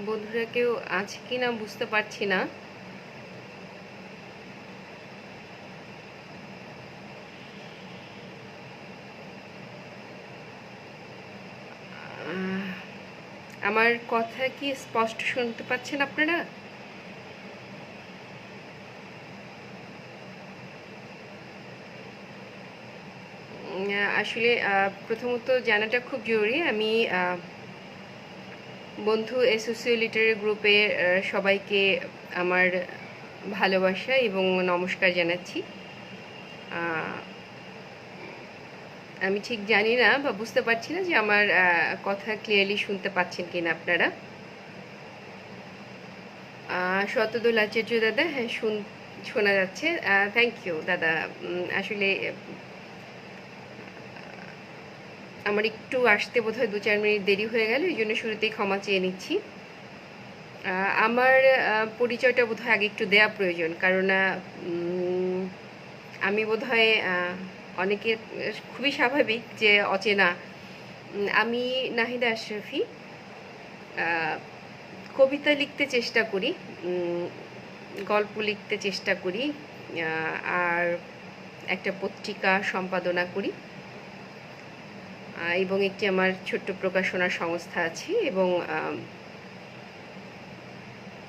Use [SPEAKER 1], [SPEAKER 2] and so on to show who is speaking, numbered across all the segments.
[SPEAKER 1] বন্ধুরা কেউ আছে কি না বুঝতে পারছি না। আমার কথা কি স্পষ্ট শুনতে পাচ্ছেন আপনারা? আসলে প্রথমত জানাটা খুব জরুরি। আমি বন্ধু এসোসিও লিটারি গ্রুপের সবাইকে আমার ভালোবাসা এবং নমস্কার জানাচ্ছি। আমি ঠিক জানি না বা বুঝতে পারছি না যে আমার কথা ক্লিয়ারলি শুনতে পাচ্ছেন কিনা আপনারা। শতদুল আচার্য দাদা, হ্যাঁ শোনা যাচ্ছে। থ্যাংক ইউ দাদা। আসলে আমার একটু আসতে বোধহয় 2-4 মিনিট দেরি হয়ে গেল, এই জন্য শুরুতেই ক্ষমা চেয়ে নিচ্ছি। আমার পরিচয়টা বোধহয় আগে একটু দেয়া প্রয়োজন, কারণ আমি বোধহয় অনেকের খুবই স্বাভাবিক যে অচেনা। আমি নাহিদা আশরাফি, কবিতা লিখতে চেষ্টা করি, গল্প লিখতে চেষ্টা করি, আর একটা পত্রিকা সম্পাদনা করি, এবং একটি আমার ছোট্ট প্রকাশনা সংস্থা আছে, এবং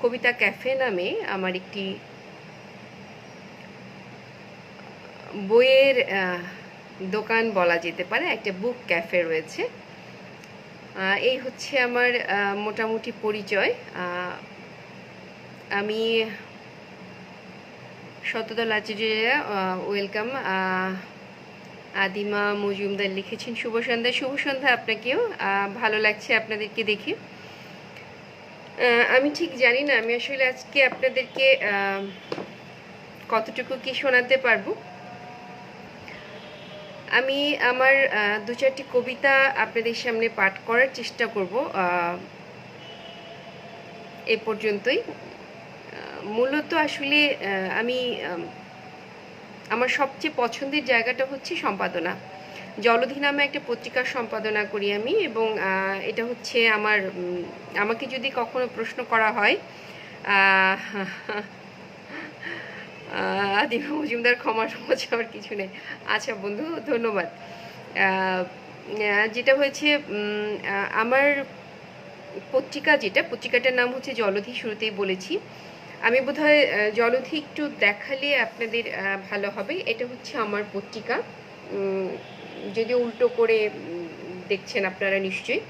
[SPEAKER 1] কবিতা ক্যাফে নামে আমার একটি বইয়ের দোকান বলা যেতে পারে, একটা বুক ক্যাফে রয়েছে। এই হচ্ছে আমার মোটামুটি পরিচয়। আমি শতদল আচার্যরা, ওয়েলকাম। আদিমা মজুমদার লিখেছেন শুভ সন্ধ্যা। শুভ সন্ধ্যা আপনাকেও। ভালো লাগছে আপনাদেরকে দেখে। আমি ঠিক জানি না আমি আসলে আজকে আপনাদেরকে কতটুকু কি শোনাতে পারবো। আমি আমার 2-4টি কবিতা আপনাদের সামনে পাঠ করার চেষ্টা করব। এ পর্যন্তই। মূলত আসলে আমি আমার সবচেয়ে পছন্দের জায়গাটা হচ্ছে সম্পাদনা। জলধি নামে একটা পত্রিকার সম্পাদনা করি আমি, এবং এটা হচ্ছে আমাকে যদি কখনো প্রশ্ন করা হয়, আদিমা মজুমদার ক্ষমা চাওয়ার কিছু নেই। আচ্ছা বন্ধু, ধন্যবাদ। যেটা হয়েছে, আমার পত্রিকাটার নাম হচ্ছে জলধি, শুরুতেই বলেছি। আমি বোধহয় জলধি একটু দেখালে আপনাদের ভালো হবে। এটা হচ্ছে আমার পত্রিকা, যদি উল্টো করে দেখছেন আপনারা নিশ্চয়ই।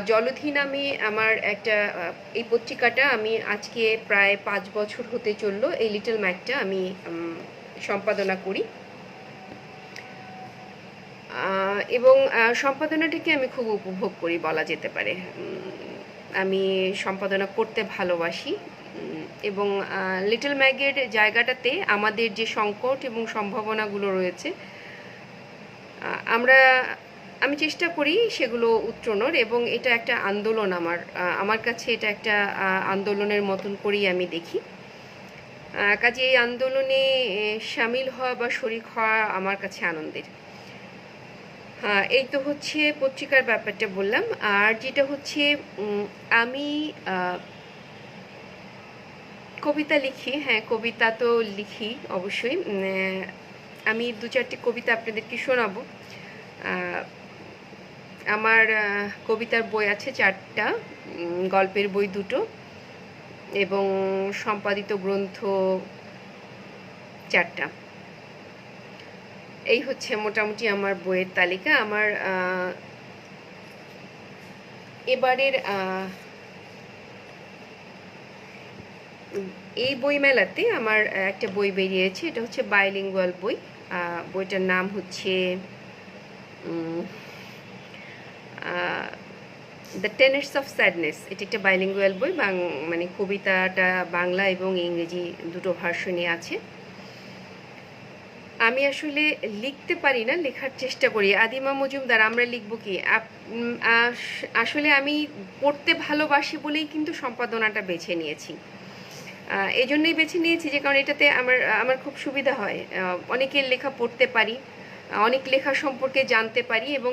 [SPEAKER 1] জলধি নামে আমার একটা এই পত্রিকাটা আমি আজকে প্রায় 5 বছর হতে চললো। এই লিটল ম্যাগটা আমি সম্পাদনা করি, এবং সম্পাদনাটাকে আমি খুব উপভোগ করি বলা যেতে পারে। আমি সম্পাদনা করতে ভালোবাসি, এবং লিটল ম্যাগের জায়গাটাতে আমাদের যে সংকট এবং সম্ভাবনাগুলো রয়েছে, আমি চেষ্টা করি সেগুলো উত্তরণের, এবং এটা একটা আন্দোলন। আমার কাছে এটা একটা আন্দোলনের মতন করেই আমি দেখি। কাজে এই আন্দোলনে সামিল হওয়া বা শরিক হওয়া আমার কাছে আনন্দের। এই তো হচ্ছে পত্রিকার ব্যাপারটা বললাম। আর যেটা হচ্ছে, আমি কবিতা লিখি। হ্যাঁ, কবিতা তো লিখি অবশ্যই। আমি 2-4টি কবিতা আপনাদেরকে শোনাবো। আমার কবিতার বই আছে 4টা, গল্পের বই 2টো, এবং সম্পাদিত গ্রন্থ 4টা। এই হচ্ছে মোটামুটি আমার বইয়ের তালিকা। আমার এবারের এই বইমেলাতে আমার একটা বই বেরিয়েছে, এটা হচ্ছে বাইলিঙ্গুয়াল বই। বইটার নাম হচ্ছে দ্য টেনেটস অফ স্যাডনেস। এটা একটা বাইলিঙ্গুয়াল বই, মানে কবিতাটা বাংলা এবং ইংরেজি দুটো ভার্সনই আছে। আমি আসলে লিখতে পারি না, লেখার চেষ্টা করি। আদিমা মজুমদার, আমরা লিখব কি? আসলে আমি পড়তে ভালোবাসি বলেই কিন্তু সম্পাদনাটা বেছে নিয়েছি। এই জন্যই বেছে নিয়েছি যে কারণ এটাতে আমার খুব সুবিধা হয়। অনেকের লেখা পড়তে পারি, অনেক লেখা সম্পর্কে জানতে পারি, এবং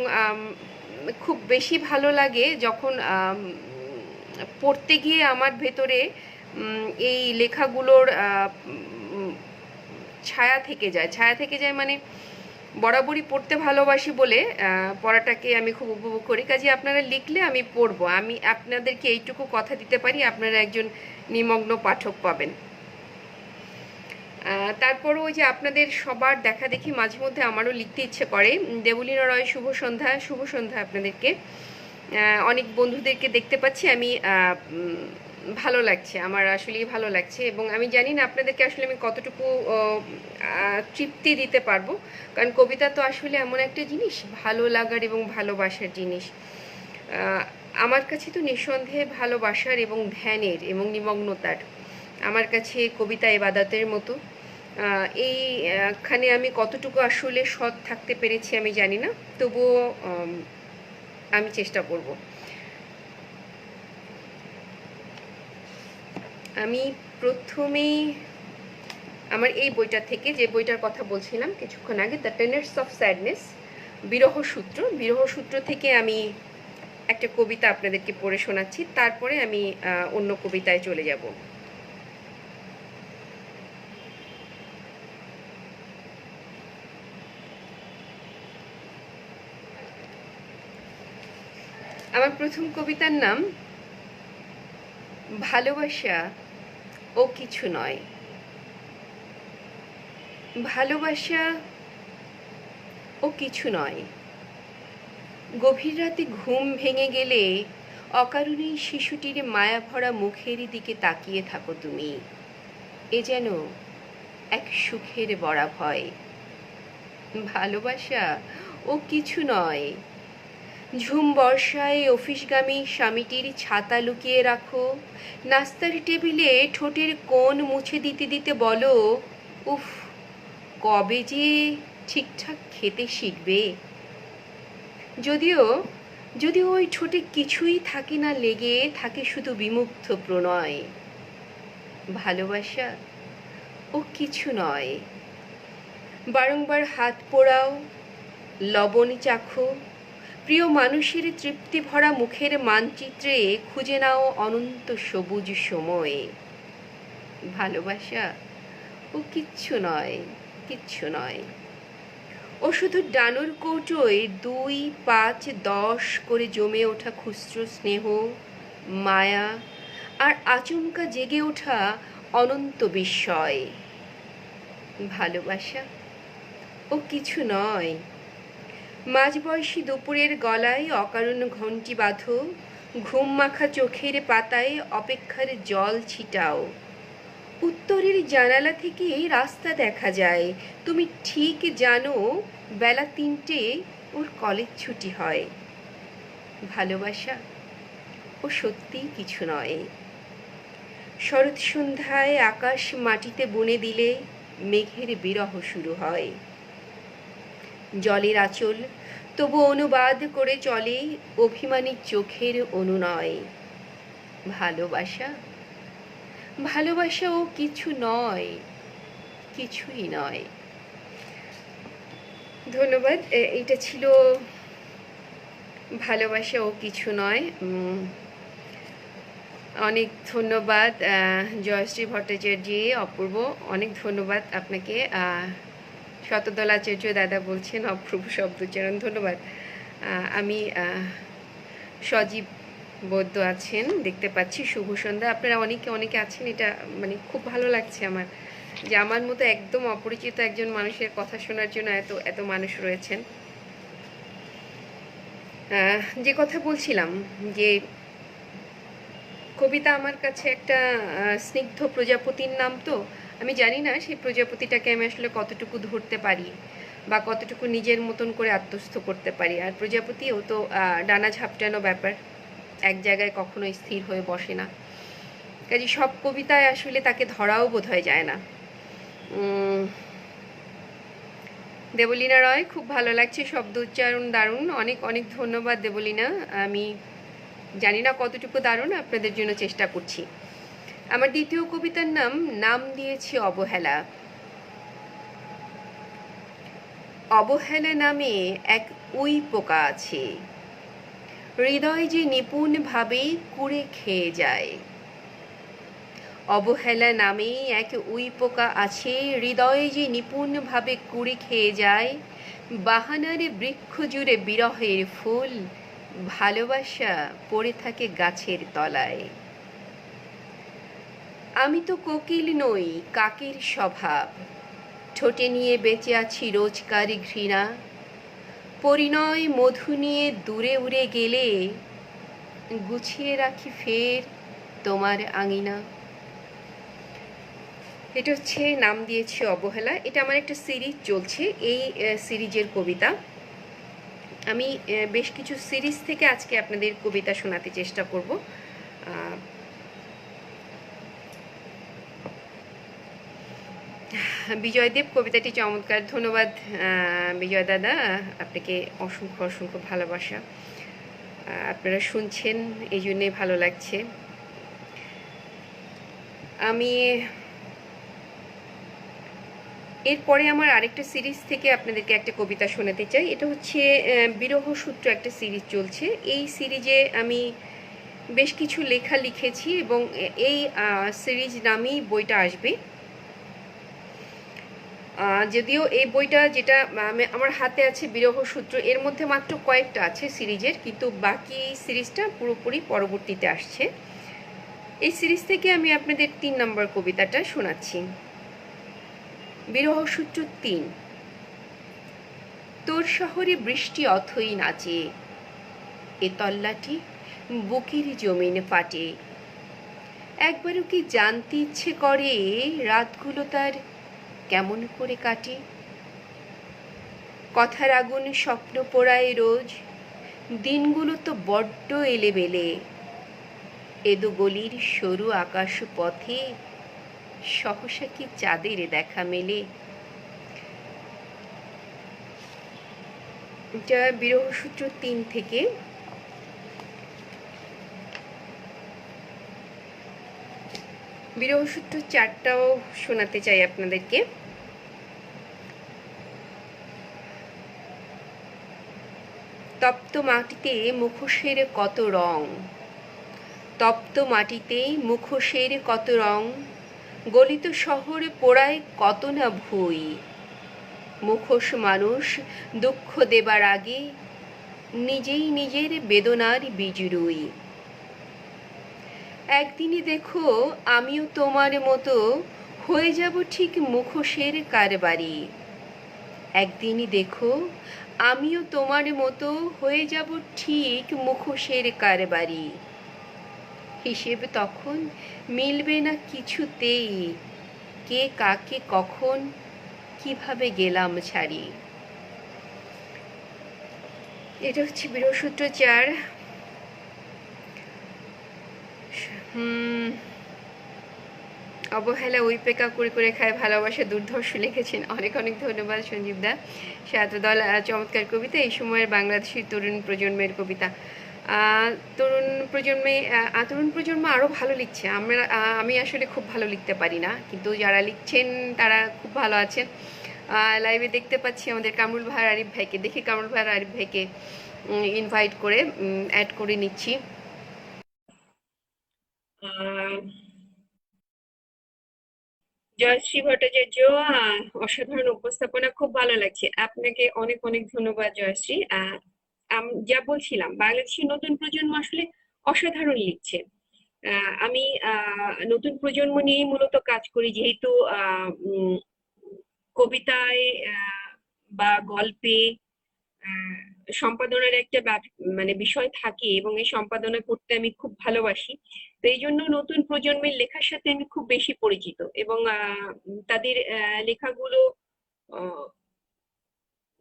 [SPEAKER 1] খুব বেশি ভালো লাগে যখন পড়তে গিয়ে আমার ভেতরে এই লেখাগুলোর ছায়া থেকে যায় মানে বরাবরই পড়তে ভালোবাসি বলে পড়াটাকে আমি খুব উপভোগ করি। কাজে আপনারা লিখলে আমি পড়বো। আমি আপনাদেরকে এইটুকু কথা দিতে পারি, আপনারা একজন নিমগ্ন পাঠক পাবেন। তারপরও ওই যে আপনাদের সবার দেখা দেখি মাঝে মধ্যে আমারও লিখতে ইচ্ছে করে। দেবলীনা রয়, শুভ সন্ধ্যা আপনাদেরকে। অনেক বন্ধুদেরকে দেখতে পাচ্ছি আমি, ভালো লাগছে, আমার আসলেই ভালো লাগছে। এবং আমি জানি না আপনাদেরকে আসলে আমি কতটুকু তৃপ্তি দিতে পারবো, কারণ কবিতা তো আসলে এমন একটা জিনিস, ভালো লাগার এবং ভালোবাসার জিনিস। আমার কাছে তো নিঃসন্দেহে ভালোবাসার এবং ধ্যানের এবং নিমগ্নতার। আমার কাছে কবিতা ইবাদতের মতো। এইখানে আমি কতটুকু আসলে সৎ থাকতে পেরেছি আমি জানি না, তবুও আমি চেষ্টা করব। আমি প্রথমেই আমার এই বইটা থেকে, যে বইটার কথা বলছিলাম কিছুক্ষণ আগে, দ্য টেনার্স অফ স্যাডনেস, বিরহ সূত্র থেকে আমি একটা কবিতা আপনাদেরকে পড়ে শোনাচ্ছি, তারপরে আমি অন্য কবিতায় চলে যাব। আমার প্রথম কবিতার নাম ভালোবাসা ও কিছু নয়। ভালোবাসা ও কিছু নয়। গভীর রাতে ঘুম ভেঙে গেলে অকারণেই শিশুটির মায়া ভরা মুখের দিকে তাকিয়ে থাকো তুমি। এ যেন এক সুখের বড়া ভয়। ভালোবাসা ও কিছু নয়। ঝুম বর্ষায় অফিসগামী স্বামীটির ছাতা লুকিয়ে রাখো, নাস্তার টেবিলে ঠোঁটের কোণ মুছে দিতে দিতে বলো, উফ, কবে যে ঠিকঠাক খেতে শিখবে। যদিও ওই ঠোঁটে কিছুই থাকে না লেগে, থাকে শুধু বিমুগ্ধ প্রণয়। ভালোবাসা ও কিছু নয়। বারংবার হাত পোড়াও, লবণ চাখো, প্রিয় মানুষের তৃপ্তি ভরা মুখের মানচিত্রে খুঁজে নাও অনন্ত সবুজ সময়। ভালোবাসা ও কিচ্ছু নয়। ও শুধু ডানুর কৌটোয় 2, 5, 10 করে জমে ওঠা খুচরো স্নেহ, মায়া আর আচমকা জেগে ওঠা অনন্ত বিস্ময়। ভালোবাসা ও কিছু নয়। মাঝবয়সী দুপুরের গলায় অকারণ ঘণ্টি বাঁধো, ঘুম মাখা চোখের পাতায় অপেক্ষার জল ছিটাও। উত্তরের জানালা থেকে রাস্তা দেখা যায়, তুমি ঠিক জানো বেলা 3টে ওর কলেজ ছুটি হয়। ভালোবাসা ও সত্যিই কিছু নয়। শরৎ সন্ধ্যায় আকাশ মাটিতে বুনে দিলে মেঘের বিরহ শুরু হয়। জলের আঁচল তবু অনুবাদ করে চলে অভিমানী চোখের অনুনয়। ভালোবাসা ও কিছুই নয়। ধন্যবাদ। এটা ছিল ভালোবাসা ও কিছু নয়। অনেক ধন্যবাদ জয়শ্রী ভট্টাচার্য, অপূর্ব, অনেক ধন্যবাদ আপনাকে। শতদলাচার্য দাদা বলছেন অপূর্ব শব্দোচ্চারণ, ধন্যবাদ। আমি সজীব বৌদ্ধ আছেন, দেখতে পাচ্ছি, শুভ সন্ধ্যা। আপনারা অনেকে আছেন, এটা মানে খুব ভালো লাগছে আমার, যে আমার মতো একদম অপরিচিত একজন মানুষের কথা শোনার জন্য এত মানুষ রয়েছেন। যে কথা বলছিলাম, যে কবিতা আমার কাছে একটা স্নিগ্ধ প্রজাপতির নাম, তো আমি জানি না সেই প্রজাপতিটাকে আমি আসলে কতটুকু ধরতে পারি বা কতটুকু নিজের মতন করে আত্মস্থ করতে পারি। আর প্রজাপতিও তো ডানা ঝাপটানো ব্যাপার, এক জায়গায় কখনো স্থির হয়ে বসে না। কাজে সব কবিতায় আসলে তাকে ধরাও বোধহয় যায় না। দেবলীনা রয়, খুব ভালো লাগছে, শব্দ উচ্চারণ দারুণ, অনেক ধন্যবাদ দেবলীনা। আমি জানি না কতটুকু দারুণ, আপনাদের জন্য চেষ্টা করছি। আমার দ্বিতীয় কবিতার নাম দিয়েছি অবহেলা। অবহেলা নামে এক উই পোকা আছে, হৃদয় যে নিপুণ ভাবে কুড়ে খেয়ে যায়। অবহেলা নামেই এক উইপোকা আছে, হৃদয়ে যে নিপুণ ভাবে কুড়ে খেয়ে যায়। বাহানার বৃক্ষ জুড়ে বিরহের ফুল, ভালোবাসা পড়ে থাকে গাছের তলায়। আমি তো কোকিল নই, কাকের স্বভাব, ঠোঁটে নিয়ে বেঁচে আছি রোজকার ঘৃণা। পরিণয় মধু নিয়ে দূরে উড়ে গেলে, গুছিয়ে রাখি ফের তোমার আঙিনা। এটা হচ্ছে নাম দিয়েছি অবহেলা। এটা আমার একটা সিরিজ চলছে, এই সিরিজের কবিতা। আমি বেশ কিছু সিরিজ থেকে আজকে আপনাদের কবিতা শোনাতে চেষ্টা করব। বিজয়দেব, কবিতাটি চমৎকার। ধন্যবাদ বিজয় দাদা, আপনাকে অসংখ্য অসংখ্য ভালোবাসা। আপনারা শুনছেন, এই জন্যে ভালো লাগছে। আমি এরপরে আমার আরেকটা সিরিজ থেকে আপনাদেরকে একটা কবিতা শোনাতে চাই। এটা হচ্ছে বিরহ সূত্র, একটা সিরিজ চলছে। এই সিরিজে আমি বেশ কিছু লেখা লিখেছি এবং এই সিরিজ নামেই বইটা আসবে। যদিও এই বইটা যেটা আমার হাতে আছে বিরহ সূত্র, এর মধ্যে মাত্র কয়েকটা আছে সিরিজের, কিন্তু বাকি সিরিজটা পুরোপুরি পরবর্তীতে আসছে। এই সিরিজ থেকে আমি আপনাদের ৩ নম্বর কবিতাটা শোনাচ্ছি। বিরহ সূত্র ৩। তোর শহরে বৃষ্টি অথই নাচে, এ তল্লাটি বুকের জমিন ফাটে। একবারও কি জানতে ইচ্ছে করে রাতগুলো তার কেমন করে কাটে। কথার আগুন স্বপ্ন পোড়ায় রোজ, দিনগুলো তো বড্ড এলেবেলে। এদো গলির সরু আকাশ পথে সহসা কি চাঁদের দেখা মেলে। এটা বিরহ সূত্র ৩ থেকে। বিরহ সূত্র ৪টাও শোনাতে চাই আপনাদেরকে। তপ্ত মাটিতে মুখোশের কত রং, তপ্ত মাটিতে মুখোশের কত রং। গলিত শহর পোড়ায় কত না ভুই, মুখোশ মানুষ দুঃখ দেবার আগে নিজেই নিজের বেদনার বীজরুই। একদিনই দেখো আমিও তোমার মতো হয়ে যাব ঠিক মুখোশের কারবারি। একদিনই দেখো আমিও তোমার মতো হয়ে যাব ঠিক মুখোশের কারবারি। হিসেব তখন মিলবে না কিছুতেই, কে কাকে কখন কিভাবে গেলাম ছাড়ি। এটা হচ্ছে বিরহ সূত্র ৪। অবহেলা উইপেকা করে করে খায়, ভালোবাসা দুর্ধর্ষ লিখেছেন। অনেক অনেক ধন্যবাদ সঞ্জীব দা। সাতদল, চমৎকার কবিতা। এই সময়ের বাংলাদেশের তরুণ প্রজন্মের কবিতা। তরুণ প্রজন্ম আরও ভালো লিখছে। আমি আসলে খুব ভালো লিখতে পারি না, কিন্তু যারা লিখছেন তারা খুব ভালো আছেন। লাইভে দেখতে পাচ্ছি আমাদের কামরুল ভাই আরিফ ভাইকে, দেখি কামরুল ভাই আরিফ ভাইকে ইনভাইট করে অ্যাড করে নিচ্ছি। জয়শ্রী ভট্টাচার্য, অসাধারণ উপস্থাপনা, খুব ভালো লাগছে। আপনাকে অনেক অনেক ধন্যবাদ জয়শ্রী। যা বলছিলাম, বাংলাদেশের নতুন প্রজন্ম আসলে অসাধারণ লিখছে। আমি নতুন প্রজন্ম নিয়ে মূলত কাজ করি, যেহেতু কবিতায় বা গল্পে সম্পাদনার একটা মানে বিষয় থাকে, এবং এই সম্পাদনা করতে আমি খুব ভালোবাসি। তো এই জন্য নতুন প্রজন্মের লেখার সাথে আমি খুব বেশি পরিচিত, এবং তাদের লেখাগুলো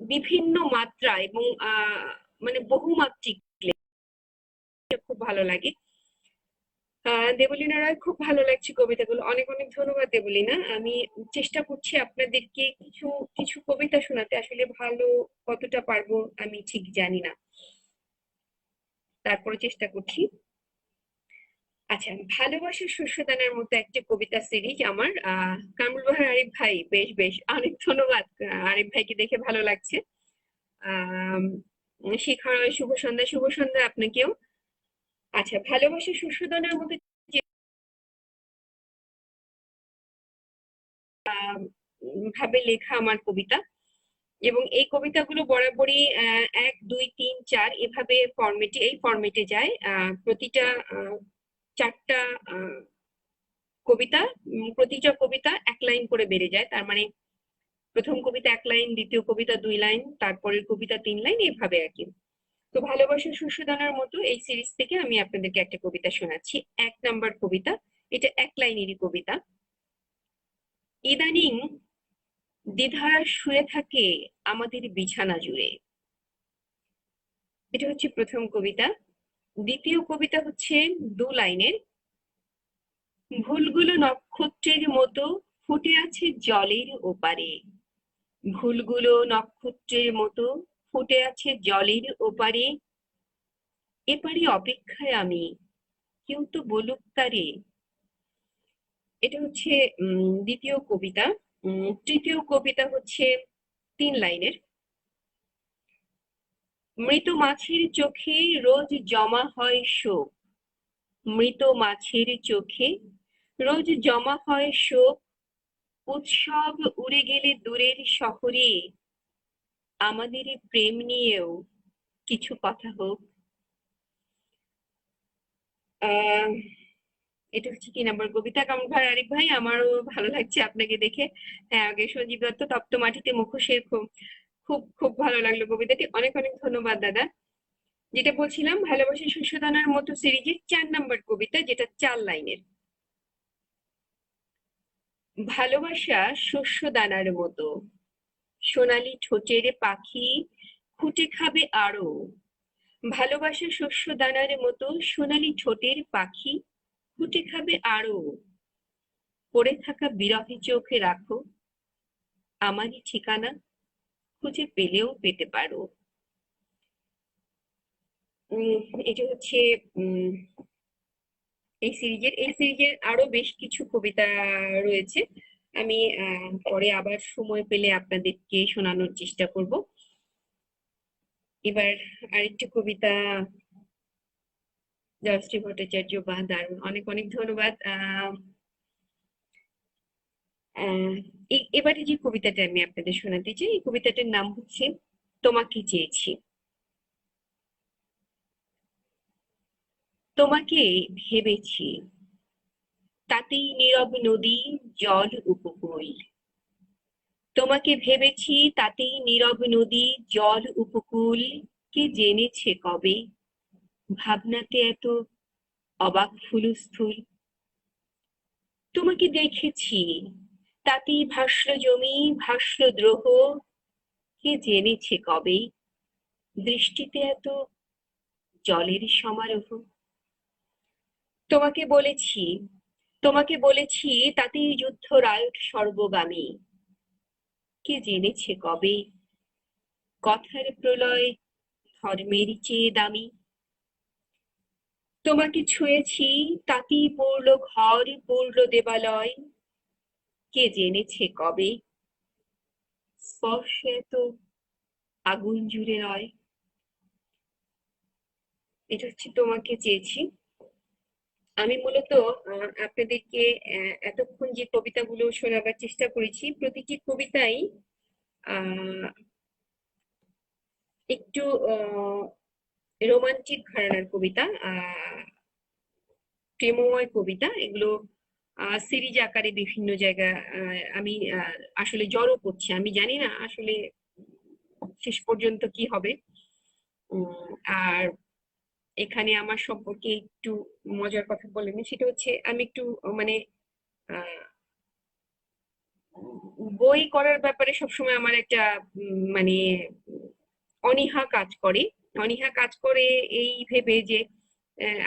[SPEAKER 1] বিভিন্ন মাত্রা এবং মানে বহুমাত্রিক, খুব ভালো লাগে। দেবলীনা রায়, খুব ভালো লাগছে কবিতাগুলো। অনেক অনেক ধন্যবাদ দেবলীনা। আমি চেষ্টা করছি আপনাদেরকে কিছু কিছু কবিতা শোনাতে, আসলে ভালো কতটা পারবো আমি ঠিক জানি না, তারপরে চেষ্টা করছি। আচ্ছা, ভালোবাসার শস্যদানার মতো একটা কবিতা সিরিজ আমার। কামরুল ভাই আরিফ ভাই, বেশ বেশ অনেক ধন্যবাদ। আরিফ ভাইকে দেখে ভালো লাগছে। শিখা রয়, শুভ সন্ধ্যা। শুভ সন্ধ্যা আপনাকেও। আচ্ছা, ভালোবাসা শস্যদানার মতো যে ভাবে লেখা আমার কবিতা, এবং এই কবিতাগুলো বরাবরই 1 2 3 4 এভাবে এই ফরম্যাটে যায়। প্রতিটা চারটা কবিতা, প্রতিটা কবিতা 1 লাইন করে বেড়ে যায়। তার মানে প্রথম কবিতা 1 লাইন, দ্বিতীয় কবিতা 2 লাইন, তারপরের কবিতা 3 লাইন, এভাবে আর কি। তো ভালোবাসা শস্যদানার মতো এই সিরিজ থেকে আমি আপনাদেরকে একটা কবিতা শোনাচ্ছি। 1 নাম্বার কবিতা, এটা 1 লাইনেরই কবিতা। ইদানিং দ্বিধা শুয়ে থাকে আমাদের বিছানা জুড়ে। এটা হচ্ছে প্রথম কবিতা। দ্বিতীয় কবিতা হচ্ছে 2 লাইনের। ভুলগুলো নক্ষত্রের মতো ফুটে আছে জলের ওপারে। ভুলগুলো নক্ষত্রের মতো ফুটে আছে জলের ওপারে। এপারে অপেক্ষায় আমি, কেউ তো বলুক তারে। এটা হচ্ছে দ্বিতীয় কবিতা। তৃতীয় কবিতা হচ্ছে 3 লাইনের। মৃত মাছের চোখে রোজ জমা হয় শোক। মৃত মাছের চোখে রোজ জমা হয় শোক। উৎসব উড়ে গেলে দূরের শহরে আমাদের প্রেম নিয়েও কিছু কথা হোক। আহ এটা হচ্ছে 3 নাম্বার কবিতা। কেমন ভাই আরেক ভাই? আমারও ভালো লাগছে আপনাকে দেখে। হ্যাঁ, আগে সঞ্জীব দত্ত, তপ্ত মাটিতে মুখোশের খুব খুব খুব ভালো লাগলো কবিতাটি। অনেক অনেক ধন্যবাদ দাদা। যেটা বলছিলাম, ভালোবাসা শস্যদানার মতো সিরিজের 4 নাম্বার কবিতা, যেটা 4 লাইনের। ভালোবাসা শস্যদানার মতো, সোনালী ঠোঁটের পাখি খুঁটে খাবে আরো। ভালোবাসা শস্যদানার মতো, সোনালী ঠোঁটের পাখি খুঁটে খাবে আরো। পড়ে থাকা বিরহে চোখে রাখো আমারই ঠিকানা, খুঁজে পেলেও পেতে পারো। এটা হচ্ছে উম এই সিরিজের আরো বেশ কিছু কবিতা রয়েছে। আমি পরে আবার সময় পেলে আপনাদেরকে শোনানোর চেষ্টা করব। এবার আরেকটি কবিতা, জয়শ্রী ভট্টাচার্য, বাহ দারুণ, অনেক অনেক ধন্যবাদ। এবারে যে কবিতাটা আমি আপনাদের শোনাতে চাই, এই কবিতাটার নাম হচ্ছে তোমাকে চেয়েছি। তোমাকে ভেবেছি, তাতেই নীরব নদী জল উপকূল। তোমাকে ভেবেছি, তাতেই নীরব নদী জল উপকূল। কে জেনেছে কবে ভাবনাতে এত অবাক হুলস্থুল। তোমাকে দেখেছি, তাতেই ভাসল জমি, ভাসল দ্রোহ। কে জেনেছে কবে দৃষ্টিতে এত জলের সমারোহ। তোমাকে বলেছি, তোমাকে বলেছি, তাতেই যুদ্ধ রায়ট সর্বগামী। কে জেনেছে কবে কথার প্রলয় ধর্মের চেয়ে দামি। তোমাকে ছুঁয়েছি, তাতেই পড়ল ঘর, পড়ল দেবালয়। কে জেনেছে কবে স্পর্শে এত আগুন জুড়ে রয়। এটা হচ্ছে তোমাকে চেয়েছি। আমি মূলত আপনাদেরকে এতক্ষণ যে কবিতাগুলো শোনাবার চেষ্টা করেছি, প্রতিটি কবিতাই আহ একটু রোমান্টিক ঘরানার কবিতা, প্রেমময় কবিতা। এগুলো সিরিজ আকারে বিভিন্ন জায়গা আমি আসলে জড়ো করছি। আমি জানি না আসলে শেষ পর্যন্ত কি হবে। আর এখানে আমার সম্পর্কে একটু মজার কথা বলে নিই, সেটা হচ্ছে আমি একটু মানে আহ, বই করার ব্যাপারে সবসময় আমার একটা মানে অনীহা কাজ করে। অনীহা কাজ করে এই ভেবে যে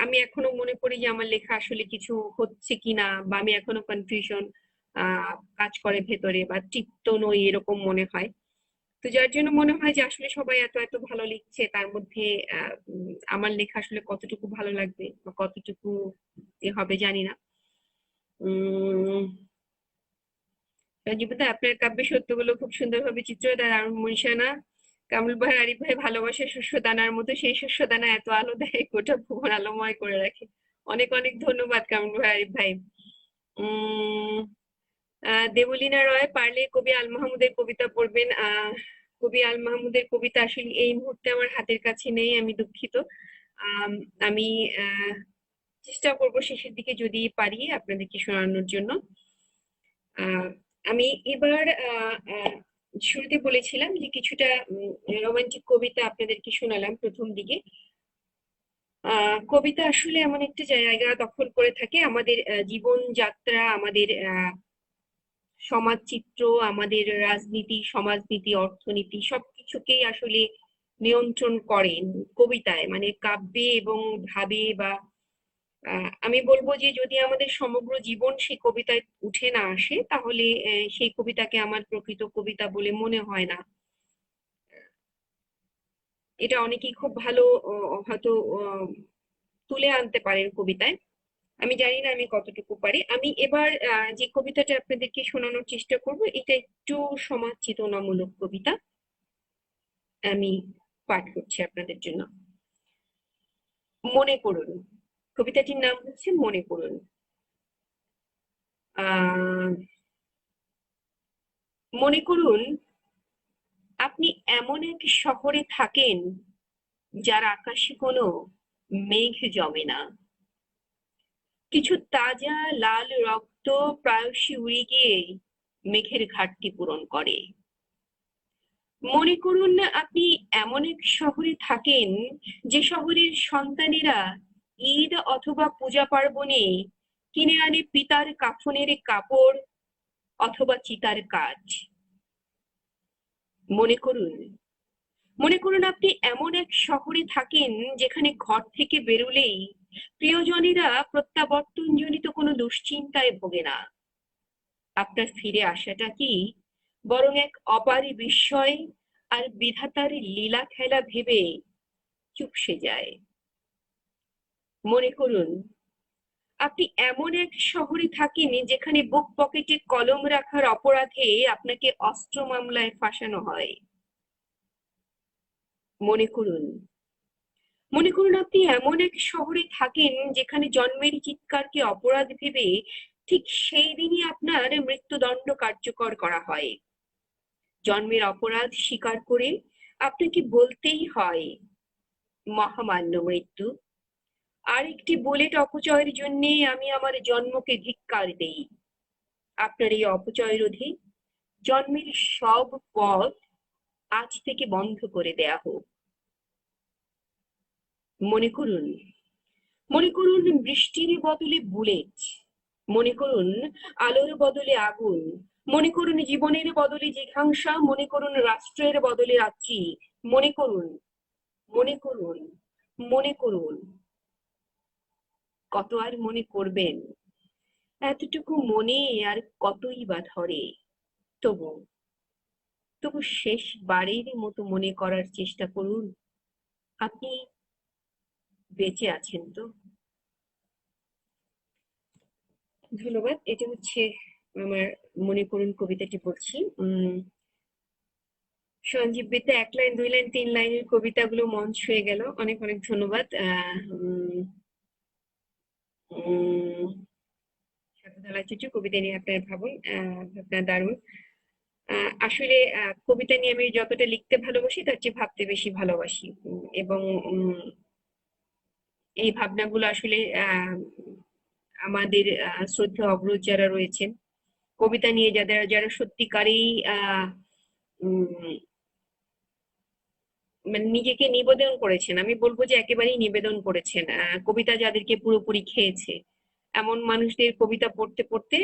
[SPEAKER 1] আমি এখনো মনে করি যে আমার লেখা আসলে কিছু হচ্ছে কিনা, বা আমি এখনো কনফিউশন কাজ করে ভেতরে, বা তৃপ্ত নই এরকম মনে হয়। তো যার জন্য মনে হয় যে আসলে সবাই এত এত ভালো লিখছে, তার মধ্যে আমার লেখা আসলে কতটুকু ভালো লাগবে বা কতটুকু হবে জানি না। উম জীবনদা, আপনার কাব্যের সত্যগুলো খুব সুন্দরভাবে চিত্র দেয় আর মনীষানা। কামরুল ভাই, আরিফ ভাই ভালোবাসে শস্যদানার মতো, সেই শস্যদানা এত আলো দেয় গোটা ভুবন আলোময় করে রাখে। অনেক অনেক ধন্যবাদ কামরুল ভাই, আরিফ ভাই। উম দেবলীনা রয়, পারলে কবি আল মাহমুদের কবিতা পড়বেন। কবি আল মাহমুদের কবিতা আসলে এই মুহূর্তে আমার হাতের কাছে নেই, আমি দুঃখিত। আম, আমি আহ, চেষ্টা করব শেষের দিকে যদি পারি আপনাদেরকে শোনানোর জন্য। আহ, আমি এবার শুরুতে বলেছিলাম যে কিছুটা রোমান্টিক কবিতা আপনাদেরকে শোনালাম প্রথম দিকে। কবিতা আসলে এমন একটা জায়গা দখল করে থাকে আমাদের জীবন যাত্রা, আমাদের সমাজ চিত্র, আমাদের রাজনীতি, সমাজনীতি, অর্থনীতি সবকিছুকেই আসলে নিয়ন্ত্রণ করেন কবিতায়, মানে কাব্যে এবং ভাবে বা আমি বলবো যে যদি আমাদের সমগ্র জীবন সেই কবিতায় উঠে না আসে তাহলে সেই কবিতাকে আমার প্রকৃত কবিতা বলে মনে হয় না। এটা অনেকেই খুব ভালো হয়তো তুলে আনতে পারেন কবিতায়। আমি জানি না আমি কতটুকু পারি। আমি এবার যে কবিতাটা আপনাদেরকে শোনানোর চেষ্টা করব এটা একটু সমাজ চেতনামূলক কবিতা। আমি পাঠ করছি আপনাদের জন্য। মনে করুন, কবিতাটির নাম হচ্ছে মনে করুন। আহ মনে করুন আপনি এমন এক শহরে থাকেন যার আকাশে কোনো মেঘ জমে না। কিছু তাজা লাল রক্ত প্রায়শই উড়ে গিয়ে মেঘের ঘাটতি পূরণ করে। মনে করুন আপনি এমন এক শহরে থাকেন যে শহরের সন্তানেরা ঈদ অথবা পূজা পার্বণে কিনে আনে পিতার কাফনের কাপড় অথবা চিতার কাজ। মনে করুন, মনে করুন আপনি এমন এক শহরে থাকেন যেখানে ঘর থেকে বেরোলেই প্রিয়জনেরা প্রত্যাবর্তনজনিত কোনো দুশ্চিন্তায় ভোগে না। আপনার ফিরে আসাটা কি বরং এক অপারে বিস্ময় আর বিধাতার লীলা খেলা ভেবে চুপসে যায়। মনে করুন আপনি এমন এক শহরে থাকেন যেখানে বুক পকেটে কলম রাখার অপরাধে আপনাকে অস্ত্র মামলায় ফাঁসানো হয়। মনে করুন, মনে করুন আপনি এমন এক শহরে থাকেন যেখানে জন্মের চিৎকারকে অপরাধ ভেবে ঠিক সেই দিনই আপনার মৃত্যুদণ্ড কার্যকর করা হয়। জন্মের অপরাধ স্বীকার করে আপনাকে বলতেই হয় মহামান্য মৃত্যু, আর একটি বুলেট অপচয়ের জন্য আমি আমার জন্মকে ধিক্কার দেই। আপনার এই অপচয় রোধে জন্মের সব পথ আজ থেকে বন্ধ করে দেয়া হোক। মনে করুন, মনে করুন বৃষ্টির বদলে বুলেট। মনে করুন আলোর বদলে আগুন। মনে করুন জীবনের বদলে জিঘাংসা। মনে করুন রাষ্ট্রের বদলে রাত্রি। মনে করুন, মনে করুন, মনে করুন। কত আর মনে করবেন? এতটুকু মনে আর কতই বা ধরে। তবু, তবু শেষবারের মতো মনে করার চেষ্টা করুন আপনি বেঁচে আছেন তো। ধন্যবাদ। এটা হচ্ছে আমার মনে করুন কবিতাটি পড়ছি। সঞ্জীব বিদ্যা 1 লাইন 2 লাইন 3 লাইনের কবিতাগুলো মন ছুঁয়ে গেল। অনেক অনেক ধন্যবাদ। শতধারা চিঠি কবিতা নিয়ে আপনার ভাবুন, আপনার দারুণ। আসলে কবিতা নিয়ে আমি যতটা লিখতে ভালোবাসি তার চেয়ে ভাবতে বেশি ভালোবাসি। এবং এই ভাবনাগুলো আসলে আমাদের শ্রদ্ধেয় অগ্রজ যারা রয়েছেন কবিতা নিয়ে, যারা যারা সত্যিকারেই উম, মানে নিজেকে নিবেদন করেছেন, আমি বলবো যে একেবারেই নিবেদন করেছেন, কবিতা যাদেরকে পুরোপুরি খেয়েছে এমন মানুষদের কবিতা পড়তে পড়তে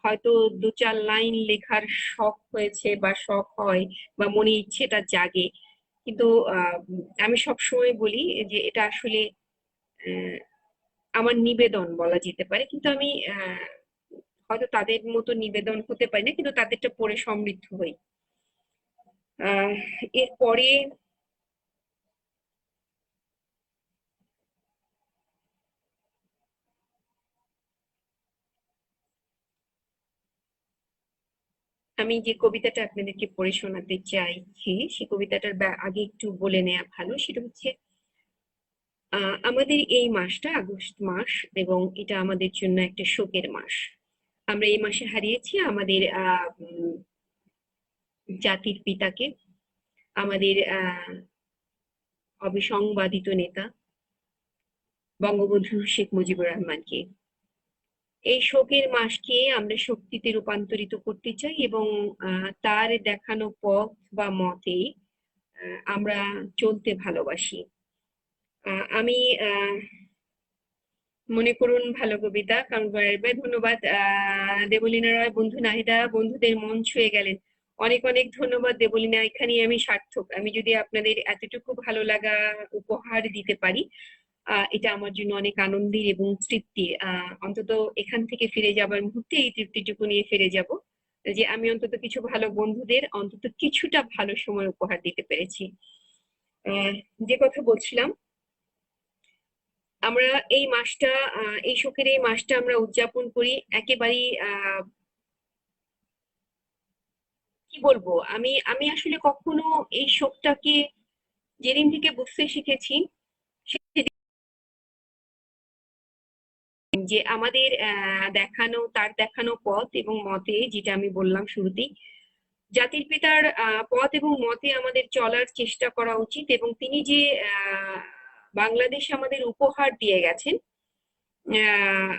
[SPEAKER 1] হয়তো 2-4 লাইন লেখার শখ হয়েছে বা শখ হয় বা মনে ইচ্ছেটা জাগে। কিন্তু আমি সব সময় বলি যে এটা আসলে আহ, আমার নিবেদন বলা যেতে পারে, কিন্তু আমি হয়তো তাদের মতো নিবেদন হতে পারি না, কিন্তু তাদেরটা পড়ে সমৃদ্ধ হই। আহ এরপরে আমি যে কবিতাটা আপনাদেরকে পড়ে শোনাতে চাইছি, সেই কবিতাটার আগে একটু বলে নেওয়া ভালো। সেটা হচ্ছে, আমাদের এই মাসটা আগস্ট মাস, এবং এটা আমাদের জন্য একটা শোকের মাস। আমরা এই মাসে হারিয়েছি আমাদের জাতির পিতাকে, আমাদের অবিসংবাদিত নেতা বঙ্গবন্ধু শেখ মুজিবুর রহমানকে। এই শোকের মাসকে আমরা শক্তিতে রূপান্তরিত করতে চাই, এবং তার দেখানো পথ বা মতে আমরা চলতে ভালোবাসি। আমি মনে করুন ভালো কবিতা, কারণ ধন্যবাদ দেবলীনা রয়, বন্ধু নাহিদা, বন্ধুদের মন ছুঁয়ে গেলেন। অনেক অনেক ধন্যবাদ দেবলীনা, এখানেই আমি সার্থক। আমি যদি আপনাদের এতটুকু ভালো লাগা উপহার দিতে পারি, এটা আমার জন্য অনেক আনন্দের এবং তৃপ্তির। অন্তত এখান থেকে ফিরে যাবার মুহূর্তে এই তৃপ্তিটুকু নিয়ে ফিরে যাব, যে আমি অন্তত কিছু ভালো বন্ধুদের অন্তত কিছুটা ভালো সময় উপহার দিতে পেরেছি। যে কথা বলছিলাম, আমরা এই মাসটা, এই শোকের এই মাসটা আমরা উদযাপন করি একেবারেই, কি বলবো, আমি আমি আসলে কখনো এই শোকটাকে যেদিন থেকে বুঝতে শিখেছি, সেদিন যে আমাদের তার দেখানো পথ এবং মতে, যেটা আমি বললাম শুরুতেই, জাতির পিতার পথ এবং মতে আমাদের চলার চেষ্টা করা উচিত। এবং তিনি যে আহ বাংলাদেশ আমাদের উপহার দিয়ে গেছেন, আহ